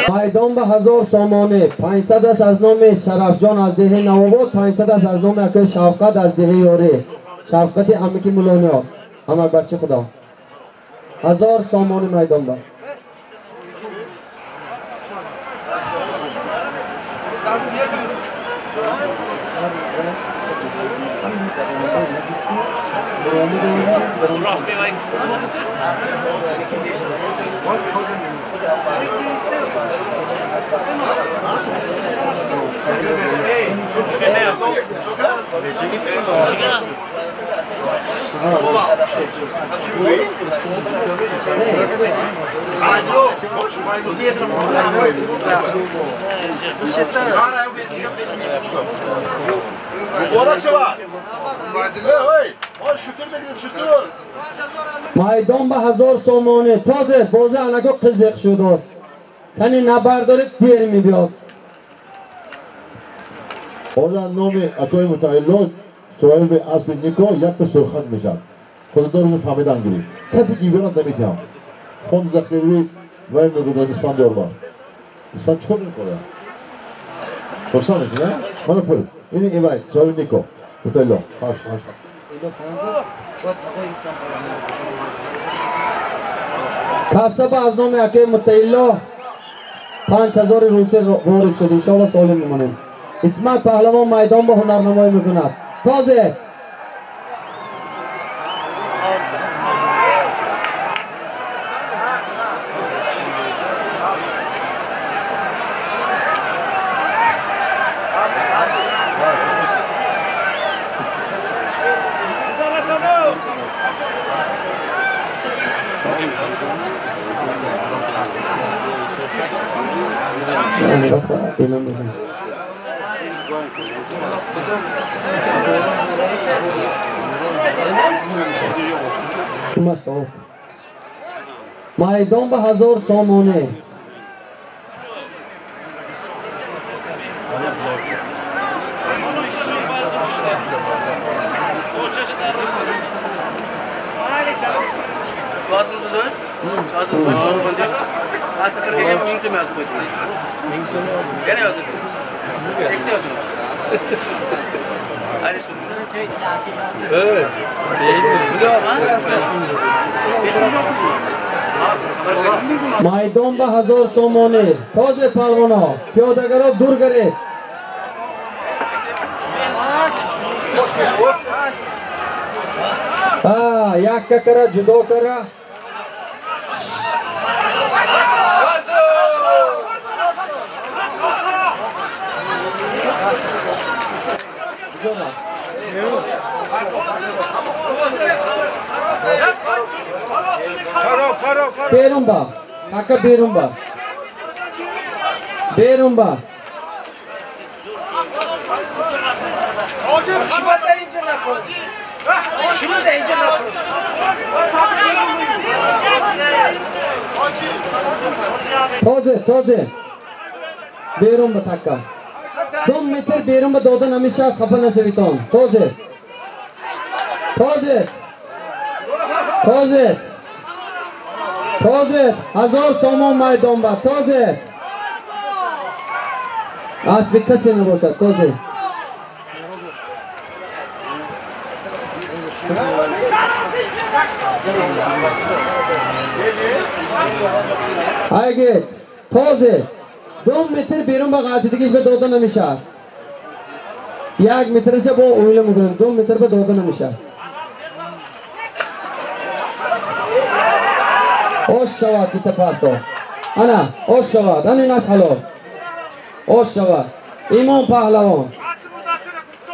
Speaker 1: میدان به 1000 سامانه 500 از نام شرفجان از دهه نواباد 500 از نام اکای شفقت از دهه یاره شفقت امیکی مولانیاز امک بچه خدا 1000 سامانه میدان به Maydon به 1000 سومونه تازه بازی انکو قزق شده است کنی نبردارید دیر می بیاد
Speaker 2: آزان نام اکای متعلق سوال به اسب نیکو یک تا سرخط میشد خود دارشو فهمیدن گیریم کسی که بیارن نمیتونم فوند زخیروی و این میگودن اسفان دارم اسفان چکار میکنه؟ پرسان میشه نه؟ منو پول اینی ایوای سوال نیکو متعلق هاش
Speaker 1: کسب از نام اکای متعلق 5000 روسی وارد شد انشاءالله سالم میمانیم اسمت پهلوان میدان با هنرنمایی میکند تازه میدان به 1000 سامانه میدان به 1000 سامانه تازه پهلوانا پیاده‌گرا دور گرید یک ککره جدا کره بیرون با کاکا بیرون با بیرون با تازه بیرون با تکا 2 متر بیرون با دادن همیشه خفه نشویتان تازه 1000 سامان میدان با تازه اسب کسی نباشد تازه اگه تازه 2 متر بیرون با قاعده دیگه به داده نمیشه 1 مترش با اویله میکنم 2 متر به داده نمیشه آش شود بیت پرتو انا آش شود انا ناش حلال آش شود ایمان پهلوان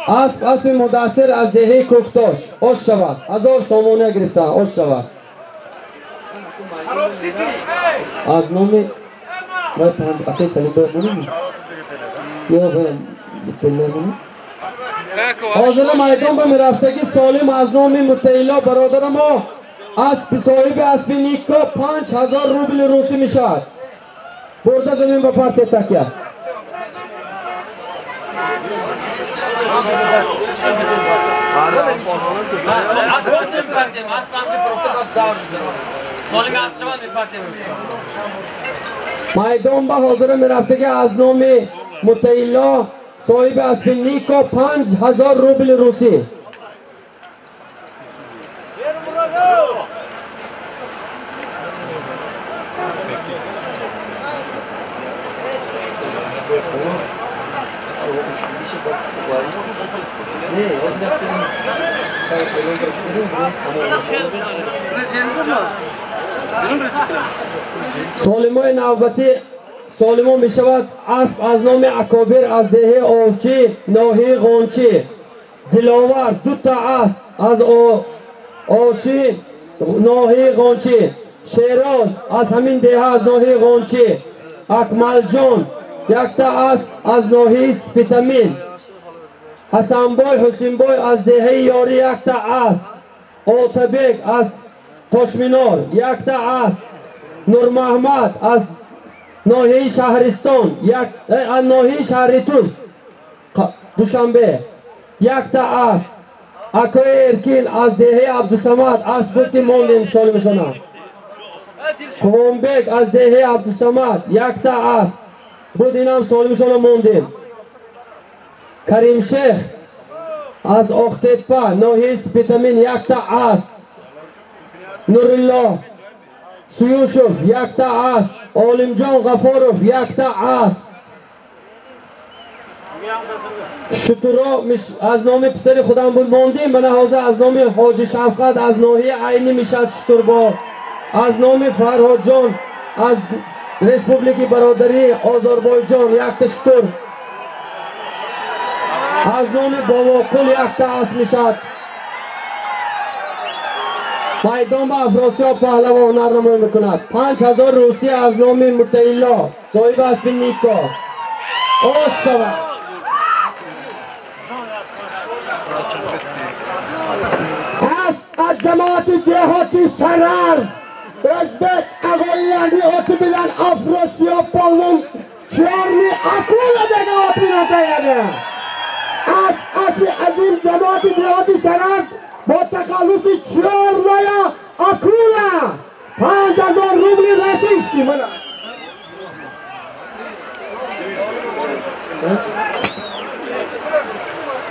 Speaker 1: اسب مدثر از دهه کوکتاش آش شود 1000 سامانه گرفته آش شود از نام و پنج اکی سلیم برمونیم یا برمونیم حاضر میدان به مرفتگی سالم از نام متعلا برادر ما اسب صاحب اسب نیکو 5000 روبل روسی میشد برده زمین به پرت تکیه میدان به حاضر مرفتگی از نام متعلا صاحب اسب نیکو 5000 روبل روسی سالمای نوبتی سالمو می شود اسب از نام اکابر از دهه آوچی ناحیه غنچی. دلاور دو تا اسب از آوچی ناحیه غنچی. شیراز از همین دهه از ناحیه غنچی. اکمل جان یک تا اسب از ناحیه سپیتامین. حسن بای حسین بای از دهه یاری یک تا اسب. آتبک از تاشمینار یک تا اسب. نور محمد از ناحیه شهرستان از ناحیه شهریتوس دوشنبه یک تا اسب. اکای ارکین از دهه عبدالصمد اسب بود که موندیم سالمشان. قومبک از دهه عبدالصمد یک تا اسب بود اینم سالمشان موندیم. کریم شیخ از اختپا ناحیه سپیتامین یک تا اسب. نورالله سیوشوف یک تا اسب. عالم جان غفاروف یک تا اسب. شتورا از نام پسر خودم بود موندیم. من حاضر از نام حاجی شفقت از ناحیه عینی میشد شتوربا. از نام فرهاد جان از ریسپوبلیکی برادری آذربایجان یک تا شتور. از نام باواقل یک تا اسب میشد. میدان با افراسیاب پهلوان نرنمایی میکند. 5000 روسی از نام متعیلا صاحب اسب نیکا آش شود. از جماعت دهاتی سرر ازبک اقلیانی آتی بیلن افراسیاب پهلوان چیارنی اکولا دیگه آتی نتایده. از عظیم جماعت دهاتی سرر با تخلص 4 رای اکولا 5000 روبلی رسیستی من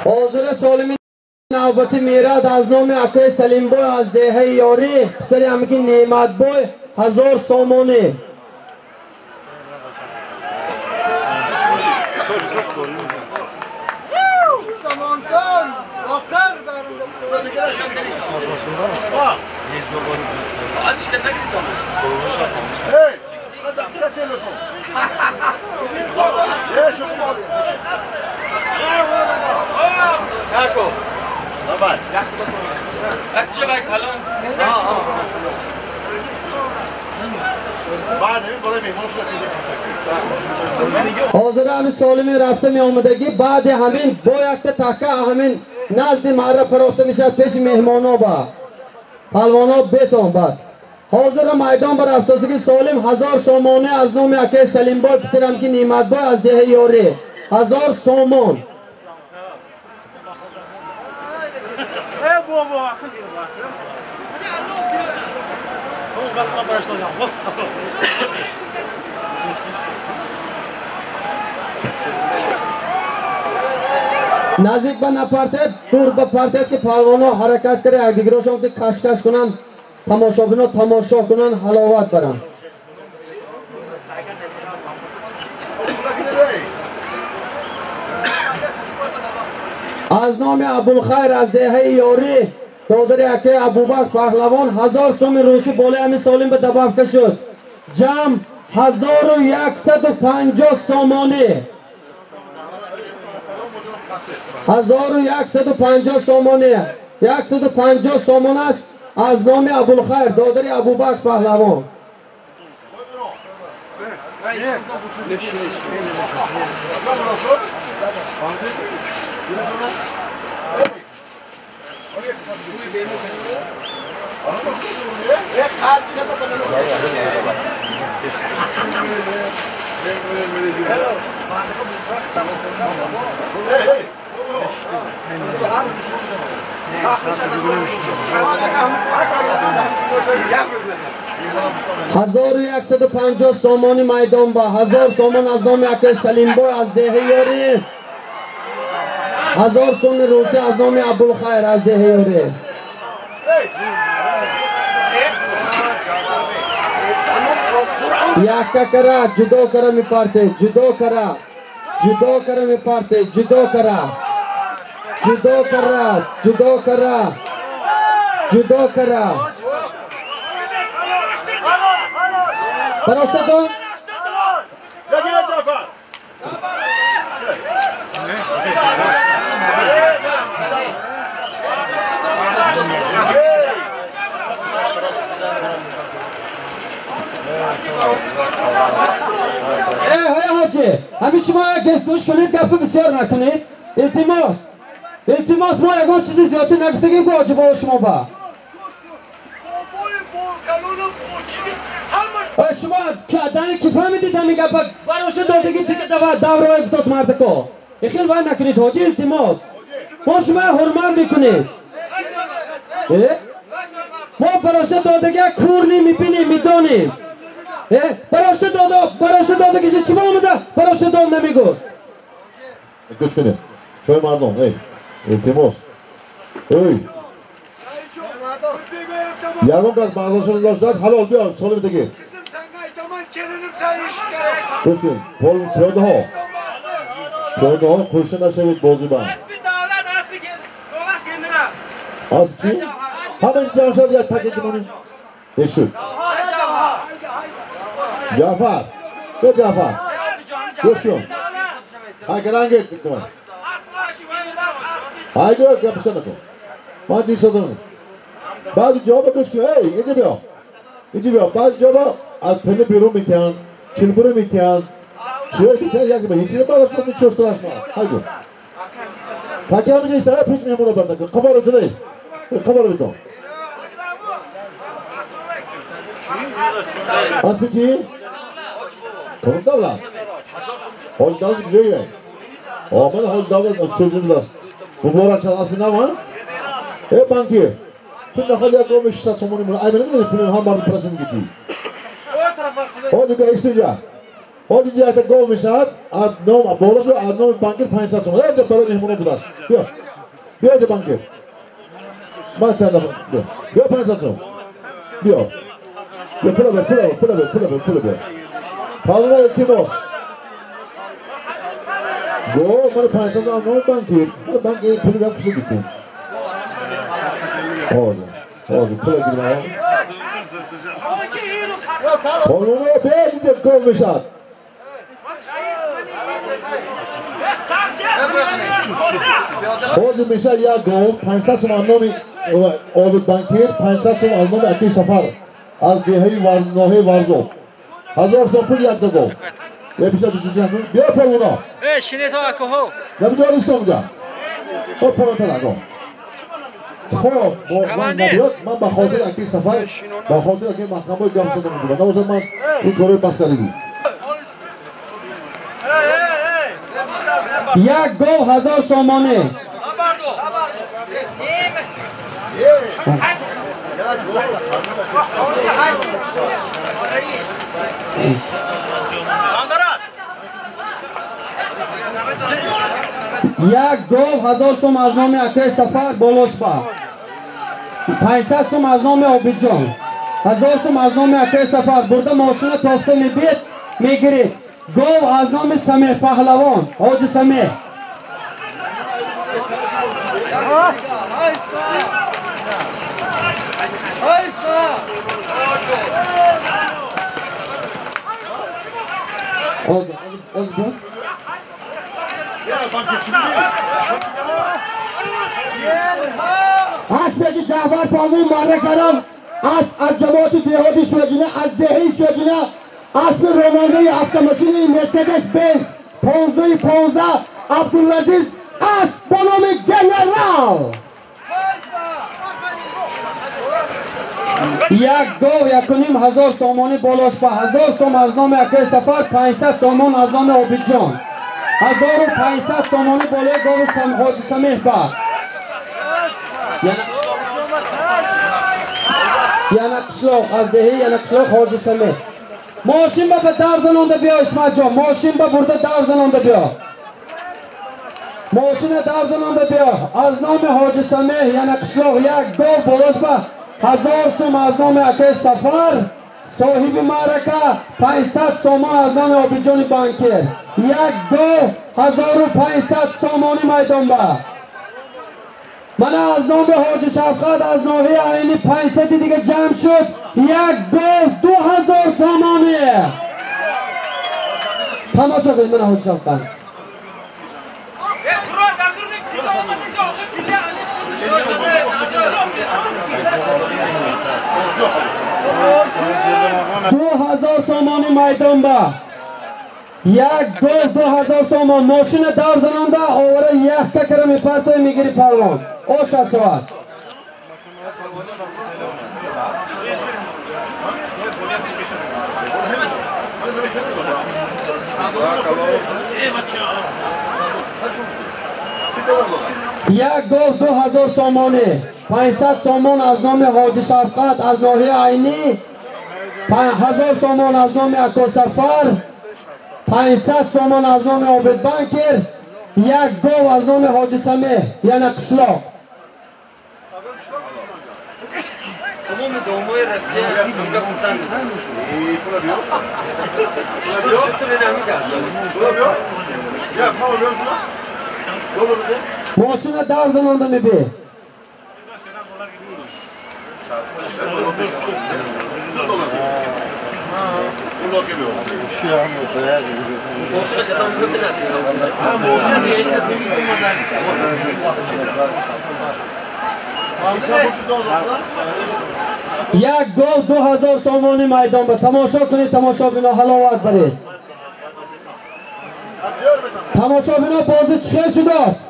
Speaker 1: حاضر سالمی نوبتی میراد از نام اکای سلیم بای از دهه یاری پسر همکی نعمت بای 1000 سامانه. حاضر همین سالمی رفته می آمدگی بعد همین با یک تکه همین نزد مره پرافته میشه پیش مهمانا با پلوانا بیتون بعد حاضر میدان بر افتاسگی سالم 1000 سامانه از نام اکه سلیم بای پسرم که نیمت بای از دهه یاری 1000 سامان. نزدیک به نپرتد دور به پرتد که پهلوانا حرکت کرده اگه دیگراشون که کشکش کنن تماشاگران تماشا کنن حلاوت برن. از نام ابوالخیر از دهه یاری دادر اکه ابوبکر پهلوان 1000 سوم روسی بالای همین سالم به دبافته شد. جمع 1150 سامانه 1150 سامانه 150 سامانش از نام ابوالخیر دادر ابوبکر پهلوان. هزار و 150 سامانی میدان با 1000 سامان از نام اکه سلیم بای از دهه یاری 1000 سوم روسی از نام ابوالخیر از دهه یاری. یک کرا جدا کرا می پارته جدا کرا जुदो कर में पार्टे जुदो करा जुदो करा जुदो करा जुदो करा Barışta dön. Hacı, hemşire göz konuk kapı bisiyor nakunit. İltimas ma yagon çizi ziyatı nefsegim ko acı boğuşma ba. شما دانی کی فهمیدید میگه باروش دادگی دیگه دورو افتاس مرد کو خیلی وای نکنید حاجی التماس ما شما حرمت میکنید ما باروش دادگی کورنی میبینیم میدانیم باروش دادگی چی اومده باروش داد نمیگود
Speaker 2: گوش کنید شوی مردم التماس یادم کس باروشون داشت حلال بیا سوال میگه گوش کن پیاده ها خوشن نشوید بازی بند اسب چی؟ همه جانشاد یک تکه کنونیم بشود جعفر به جعفر گوش کن اگر انگه کنم اگر گپشن نکن من دیسا دارم بعضی جواب گوش کن اینجا بیا بعضی جواب از پله بیرون میتین چلبره میتین چیه میتین یکی به هیچی نباید کنی چوستر اشما هایدو تاکی همینجا ایسته پیش میمونه برده کن قفار رو جده قفار رو بیتون اسمی کی؟ کنم دولت حاج دولت گزهیه آمن حاج دولت شوجون دست ببورا چند اسمی نمان بانکیر تو نخواد یک گوه شتا سمونی مونه ای بینه پولین هم مرد پرسن گیتی او دیگه استیجا او دیگه یک گوه میشد از نام بولش رو از نام بانکیر 500 سمون اینجا برای نهمونه بودست بیا اینجا بانکیر من چند بیا 500 سمون بیا پولا بیا پالونه التماس گو من 500 سمون نام بانکیر پولی بیم کسی دیتیم Oldu, pula girme ya. Onu beğenecek kovmuşat. Oldu mesela ya gov, 500 som annomi ovid bankir, 500 som annomi aki safar. Az dehi var, nohi varzo. 1000 som pul yakta gov. Ve bir şey düşüneceğim. Bir yapalım ona.
Speaker 8: Şimdi to ako.
Speaker 2: Ne bir şey istemeyeceğim. O poğaça da gov. خب من به خاطر اکی سفر به خاطر اکی محکمه جمع شده میگم نوازم من این کاری بس کردی
Speaker 1: یک گو 1000 سامانه یک گو 1000 سوم از نام اکی سفر بولوش با 500 سوم از نام آبیجان 1000 سوم از نام اکی سفر برده ماشین تافته میبید میگیرید گو از نام سمیح پهلوان حاج سمیح اسبی جعفر پاوی ماره کردم از جماعت دیهاتی سوجینه از دهی سوجینه اسب راننده автомашини مرسدس بنز 15 عبدالعزیز اسب با نام گنرال یک گاو 1500 سامانی بالاش با 1000 سام از نام اکی سفر 500 سامان از نام آبیجان 1500 سامانی بالای گاو حاج سمیح با ینقشلاق از دهی ینقشلاق حاج سمیح ماشین با به در زنانده بیا اسمت جان ماشین با برده در زنانده بیا ماشین در زنانده بیا از نام حاج سمیح ینقشلاق یک گاو بالاش با 1000 سام از نام اکی سفر صاحب معرکه 500 سامان از نام آبیجان بانکر. یک گاو 1500 سامانی میدان با. من از نام حاج شفقت از ناحیه عینی 500 دیگه جمع شد. یک گاو 2000 سامانی. تماشا کنید من حاج شفقت. دو 2000 سامانی میدان با. یک گاو 2000 سامان. ماشین دور زننده آوره یک ککر میپرتوی میگیری پروان. او شد شود. یک گاو 2000 سامانی. 500 سامان از نام حاج شفقت از ناحیه عینی. 1000 سامان از نام اکا سفر. 500 سامان از نام عابد بانکر. یک گاو از نام حاج سمیح یعنی قشلاق.
Speaker 8: تمام دامای رسیه سنگه پسند شطور
Speaker 1: ماشین دور زنانده میبی. یک گاو 2000 سامانی میدان به. تماشا کنید تماشا بینا حلاوت برید. تماشا بینا بازی چخیر شده است.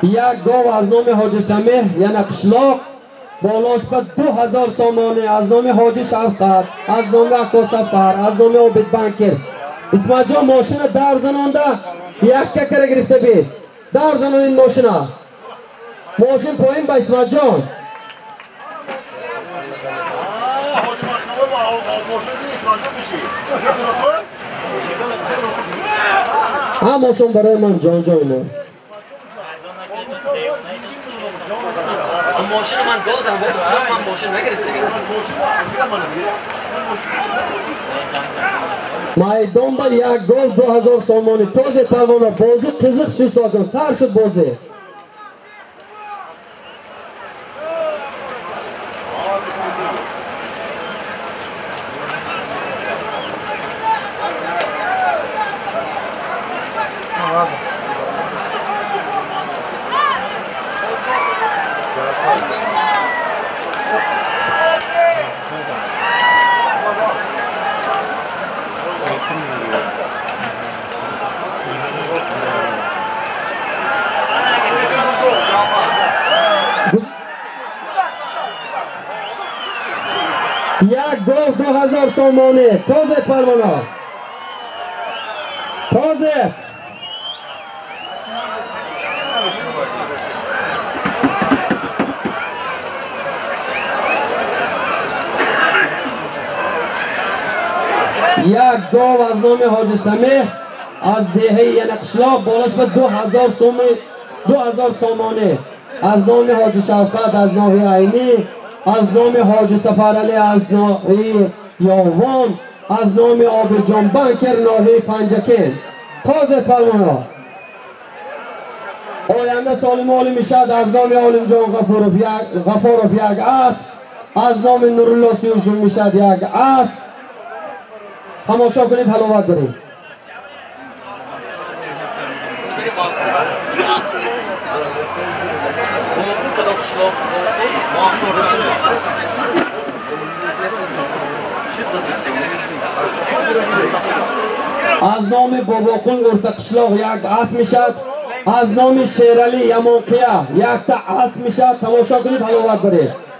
Speaker 1: یک گاو از نام حاج سمیح یعنی قشلاق بالاش به 2000 سامانی از نام حاج شفقت از نام اکا سفر از نام عابد بانکر. اسمت جان ماشین دور زنانده یک ککر گرفته بید. دور زنان این ماشین پایین با اسمت جان. ماشین برای من جان جان ما.
Speaker 8: ماشین من دادم من ماشین نگرفته.
Speaker 1: میدان با یک گاو 2000 سامانی. تازه پروانه بازی قزق شد دادن. سر شد بازی. یک گاو 2000 سامانی. تازه پروانه. تازه. یک گاو از نام حاج سمیح از دهه یعنی قشلاق بالاش به 2000 سامانی از نام حاج شفقت از ناحیه عینی از نام حاج سفرعلی از ناحیه یاوان از نام آبیجان بانکر ناحیه پنجکین. تازه پروانه. آینده سالم عالی میشد از نام عالم جان غفارов یک اسب از نام نورالله سیوشون میشد یک اسب. تماشا کنید حلاوت برید. از نام باباقون ارتقشلاق یک اسب میشد. از نام شیرعلی یمانقیه یک تا اسب میشد. تماشا کنید حلاوت برید.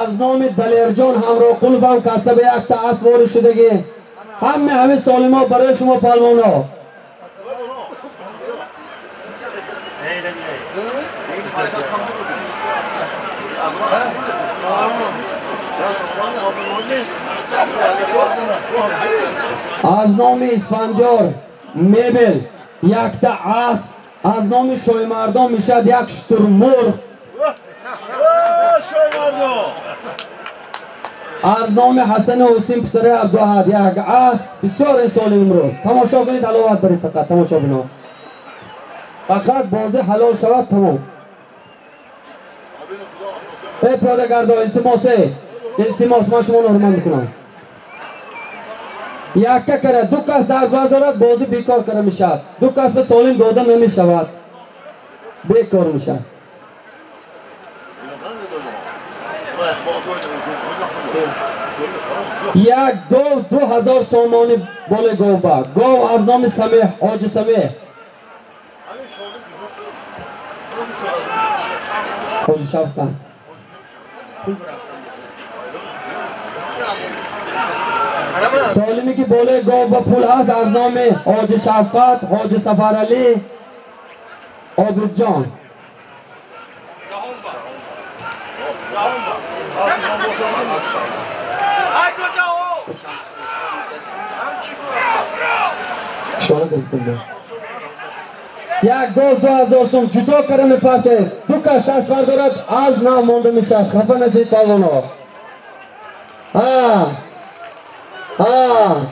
Speaker 1: از نام دلیرجان همراه قلب هم کسب یک تا اسب وارد شدگی. همه سالما برای شما پهلوانا. از نام اسفندیار میبل یک تا اسب، از نام شوی مردم میشد یک شترمرغ، از نام حسن حسین پسر عبدالحد یک اسب. بسیار سال امروز تماشا کنید، علاوت برید، فقط تماشا بنا، فقط بازی حلال شود تمام. ای پیاده گردا التماس من شما نورمند میکنم، یک کره دو کس در باز دارد بازی بیکار کرده میشد، دو کس به سالم داده نمیشود، بیکار میشد. یک گاو 2000 سامانی بال گاو با گاو از نام سمیح، حاج سمیح، حاج شفقت. سالمی که بالای گاو و پول هست از نام حاج شفقت، حاج سفرعلی، عابد جان. یک گاو 2000 سوم جدا کرده میپرته، دو کس دست بردارد از نام مانده میشد. خفه نشید پهلوانا.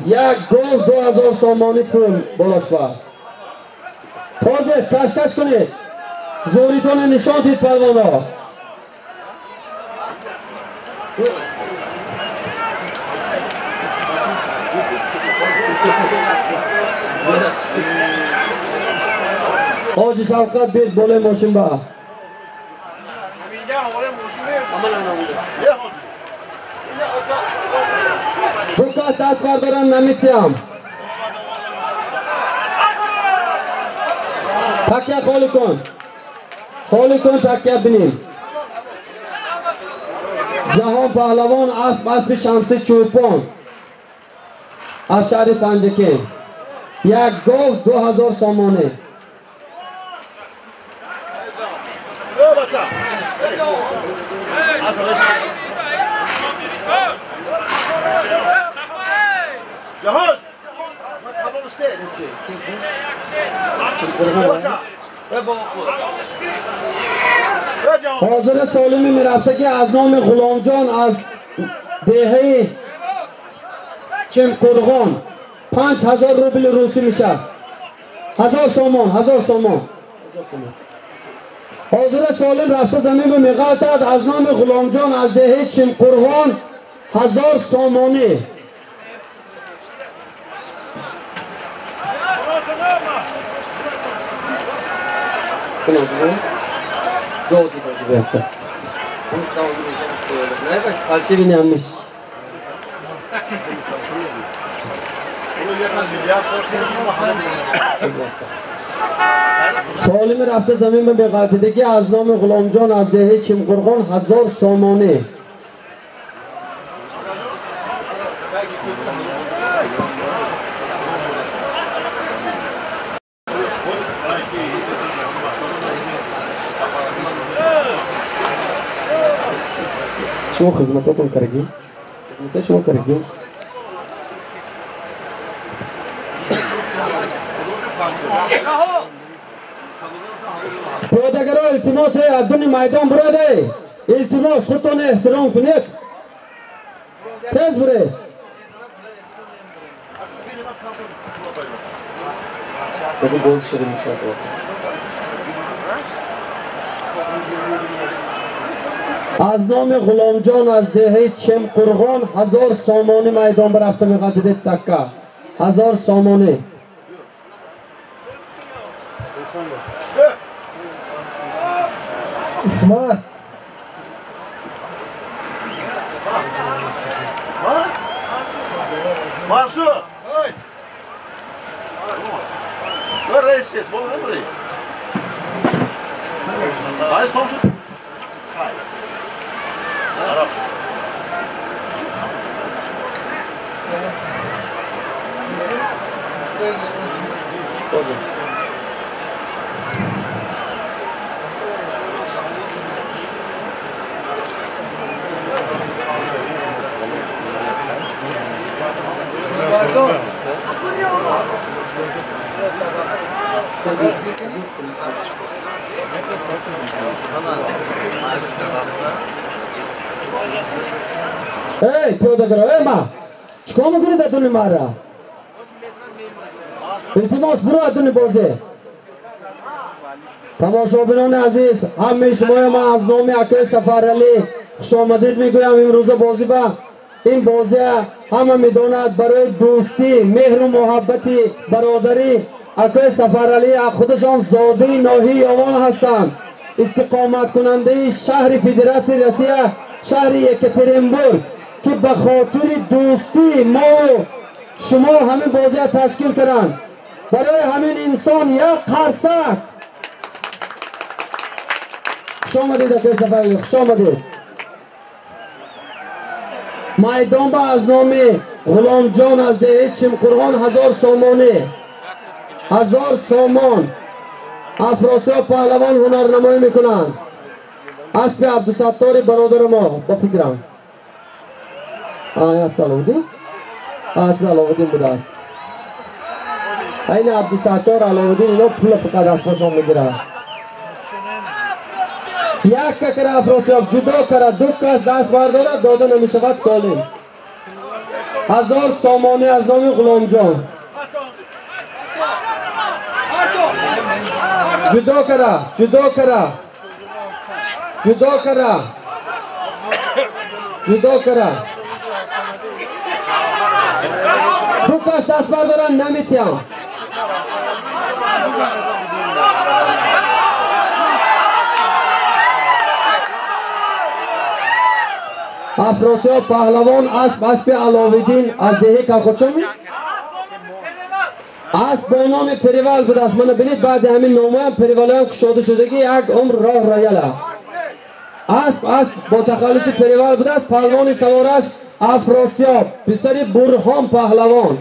Speaker 1: یک گاو 2000 سامانی پول بالاش بر. تازه کشکش کنید، زوریتون نشان دید پهلوانا. حاج شفقت بید بالای ماشین با. دو کس دست بردارن نمیتیم. تکیه خالی کن تکیه بینیم. جهان پهلوان اسب شمسی چوپان از شهر پنجکه، یک گاو 2000 سامانه. حاضر سالمی میرفته که از نام غلام جان از دهه چمقرغان 5000 روبل روسی میشه، 1000 سامان. حاضر سالم رفته زمین به میقاتد از نام غلام جان از دهه چمقرغان 1000 سامانه. سالم رفته زمین به بیقاعدگی از نام غلام جان از دهه چمقرغان 1000 سامانه. شما خدمتاتون کردیم؟ خدمت شما کردیم؟ پیاده‌گرا التماس از دون میدان برده، التماس خودتون احترام کنید، تیز برید. بگو باز شده میشه. از نام غلام جان از دهه چمقرغان 1000 سامانه میدان برفته میقدده تکه 1000 سامانه. اسمت
Speaker 9: Mansur! Ver reis ses, bol ne burayı? Hayır, komşu. Hayır. Arap.
Speaker 1: ای پیاده‌گرا ای ما چیکار میکنید ادونی مرا التماس برو ادونی بازی تماشابینان عزیز همه شما ما از نام اکای سفرعلی خوش آمدید میگویم امروز بازی با این بازی همه میداند برای دوستی مهر و محبتی برادری اکای سفرعلی خودشان زاده ناحیه یاوان هستند استقامت کننده شهر فدراسیون روسیه شهر یکاترینبورگ که به خاطر دوستی ما و شما همین بازی تشکیل کردند برای همین انسان یک قرصک خوش آمدید اکای سفرعلی خوش آمدید میدان با از نام غلام جان از دهه چمقرغان 1000 سامانه 1000 سامان افراسیاب پهلوان هنرنمایی میکنند اسب عبدالستار برادر ما با فکرم اسب علاودین اسب علاودین بوده است این عبدالستار علاودین اینا پول فقط از پاشان میگیره یک ککر افراسیاب جدا کرد دو کس دست بردارد داده نمیشود سالم 1000 سامانه از نام غلام جان جدا کرد جدا کرد جدا کرد جدا کرد دو کس دست بردارن نمیتیم افراسیاب پهلوان اسب علاودین از دهه کاخوچمی اسب با نام پریول بود است من بینید بعد همین نامه هم پریول هم کشاده شدگی یک عمر راه رایل اسب با تخلص پریول بود است پهلوان سوارش افراسیاب پسر برهان پهلوان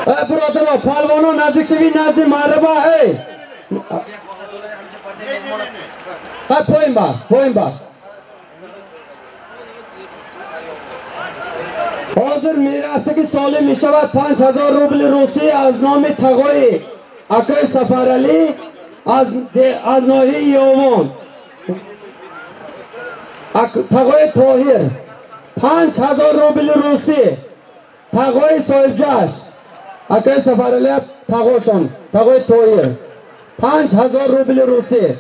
Speaker 1: برادرها پهلوانا نزدیک شوید نزد محربا پایین بر پایین بر حاضر میرفته که سالم می شود 5000 روبل روسی از نام تقای اکای سفرعلی از ناحیه یاوان تقای طاهر 5000 روبل روسی تقای صاحب جشن اکای سفرعلی تقاشان تقای طاهر 5000 روبل روسی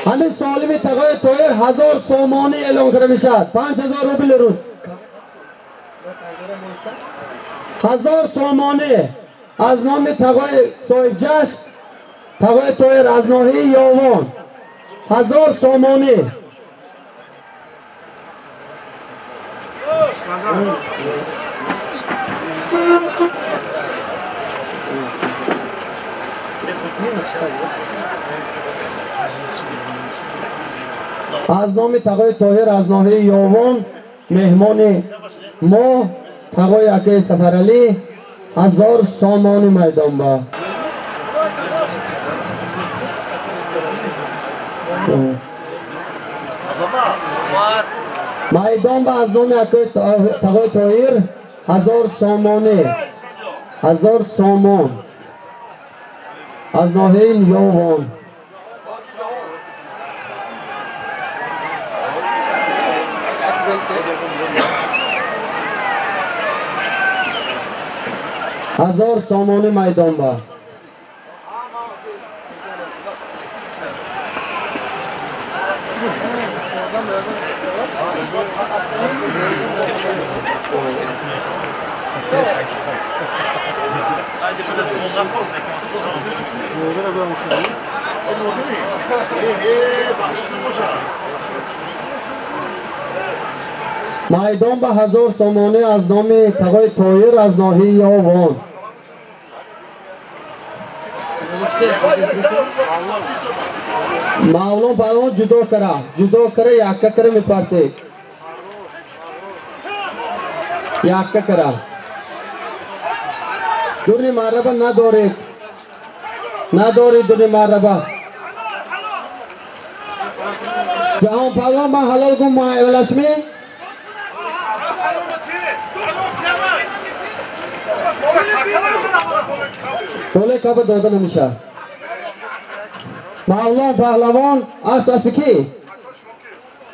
Speaker 1: همین سالم تقای طاهر 1000 سامانه اعلان کرده میشد 5000 روبل رو 1000 سامانه از نام تقای صاحب جشن تقای طاهر از ناحیه یاوان 1000 سامانه از نام تقای طاهر از ناحیه یاوان مهمان ما تقای اکای سفرعلی 1000 سامان میدان با میدان با از نام اکای تقای طاهر 1000 سامانه 1000 سامان از ناحیه یاوان هزار سامانه میدان با میدان به 1000 سامانه از نام تقای طاهر از ناحیه یاوان مولان پهلوان جدا کرده یک کرده میپرده Yakka kara. Durni maraba na dore durni maraba. Jahon palvan ma halal gum ma evlashmi. Tole kaba dodan hamisha. Mavlon pahlavon asli ki.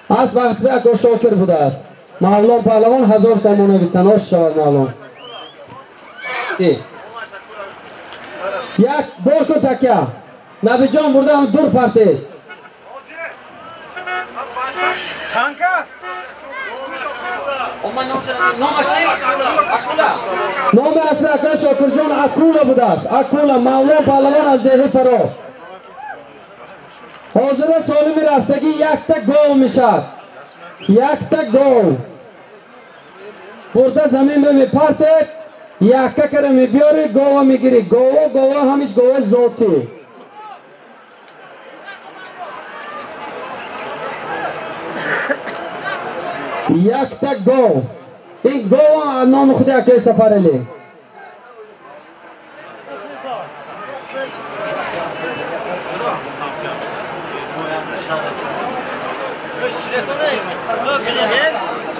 Speaker 1: Asli ako shokir buda ast. Mavlon pahlavon 1000 somona gittan osh shavad mavlon. Ki. Yak borko takya. Nabijon buradan dur parti.
Speaker 7: Kanka.
Speaker 1: Nomi asli aka Shokirjon Akula buda ast. Akula mavlon pahlavon az dehi faro. Hozirda Solimi raftagi yakta gol mishad. Yakta gol. Burada zamin me mipartet, yakka kare mibiori, gova migiri. Gova hamish gova zoti. Yakta gol. In gova nom khudi ake safareli.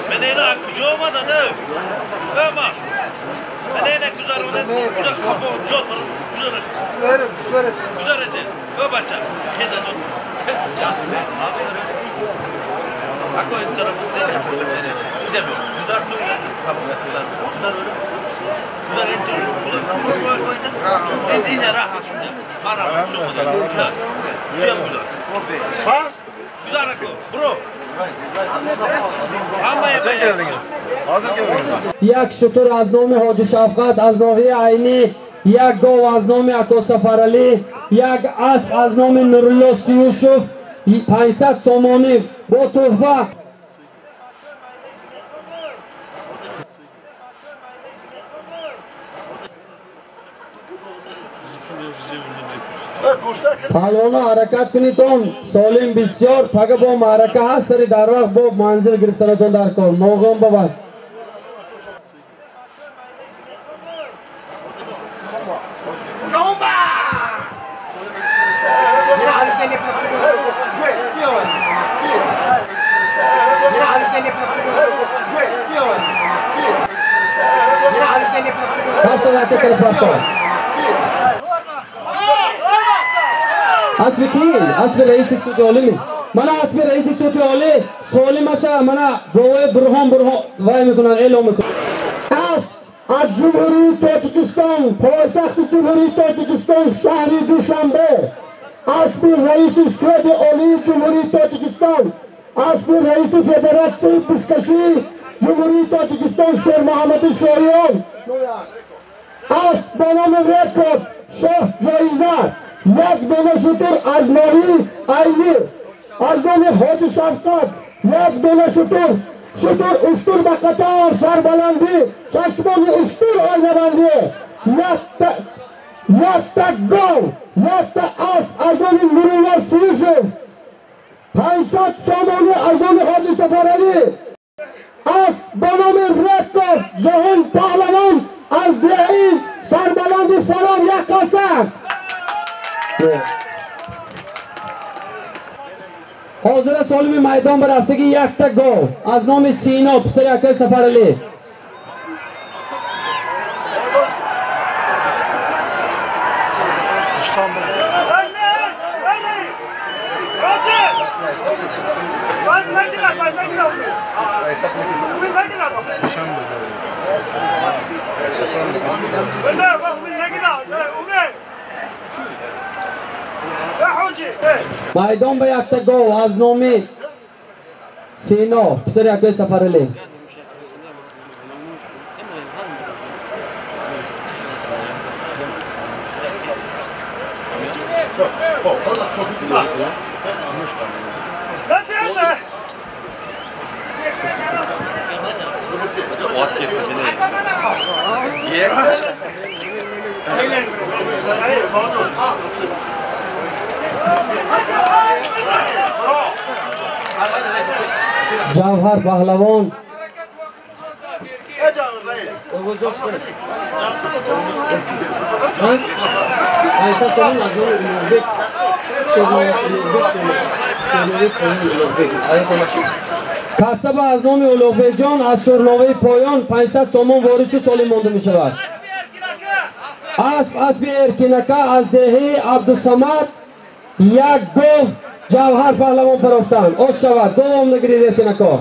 Speaker 9: Menene kujağıma da ne? Ama menene güzel kafa çok var. Güzel eti. O baca. Teyze çok. Ako en tarafı seni. Güzel yok. Güzel tu. Güzel öyle. Güzel eti. Güzel koyacak. Eti yine rahat. Ara şu güzel. Güzel. Ha? Güzel ako. Bro.
Speaker 1: Yak shutur az nomi Hoji Shafqat az nomi Aini, yak gov az nomi Ako Safarali, yak asp az nomi Nurullo Siyushov 500 somoni bo tuhfa. Palvona harakat kuniton Solim bisyor paga bo maraka hast sari dar vaqt bo manzil giriftaratun dar kor mo'g'on baba Asbi kim? Asbi reisi sudi oli mi? Mana asbi reisi sudi oli Solim asha mana go'e burhon vay mikunan e'lon mikunan. از جمهوری تاجیکستان پایتخت جمهوری تاجیکستان شهر دوشنبه اسبی رئیس سود عالی جمهوری تاجیکستان اسبی رئیس فدراسیون بزکشی جمهوری تاجیکستان شیر محمد شاهیان اسب به نام رکاب شاه جایزه یک دانه شتر از ماهی عینی از نام حاجی شفقت یک دانه شتر اشتر به قطار سربلندی چشمان اشتر آیدبندی یک تک گاو یک تک اسب از نام نورالله سیوشov 500 سامانی از نام حاجی سفرعلی اسب به نام رکاب جهان پهلوان از دهی سربلندی فرار یک قلسک حاضر سالمی میدان برفتگی یک تا گاو از نام سینا پسر یکای سفرعلی میدان به یک تا گاو از نام سینا پسر یکای سفرعلی جوهر پهلوان Kasaba از نام اولوغبک جان از شورنامه پایان 500 سومون وارد سالی مانده می شود. اسب ارکینکا از دهه عبدالصمد یک گوه جوهر پهلوان پرفتن آش شود. دوم نگرید ارکینکا.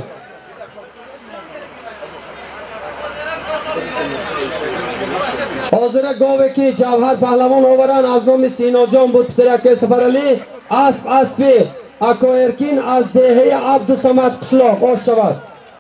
Speaker 1: حاضر گاوه که جوهر پهلوان آورن از نام سینا جان بود پسر اکه سفرعلی. اسب اکا ارکین از دهه عبدالصمد قشلاق آش شود.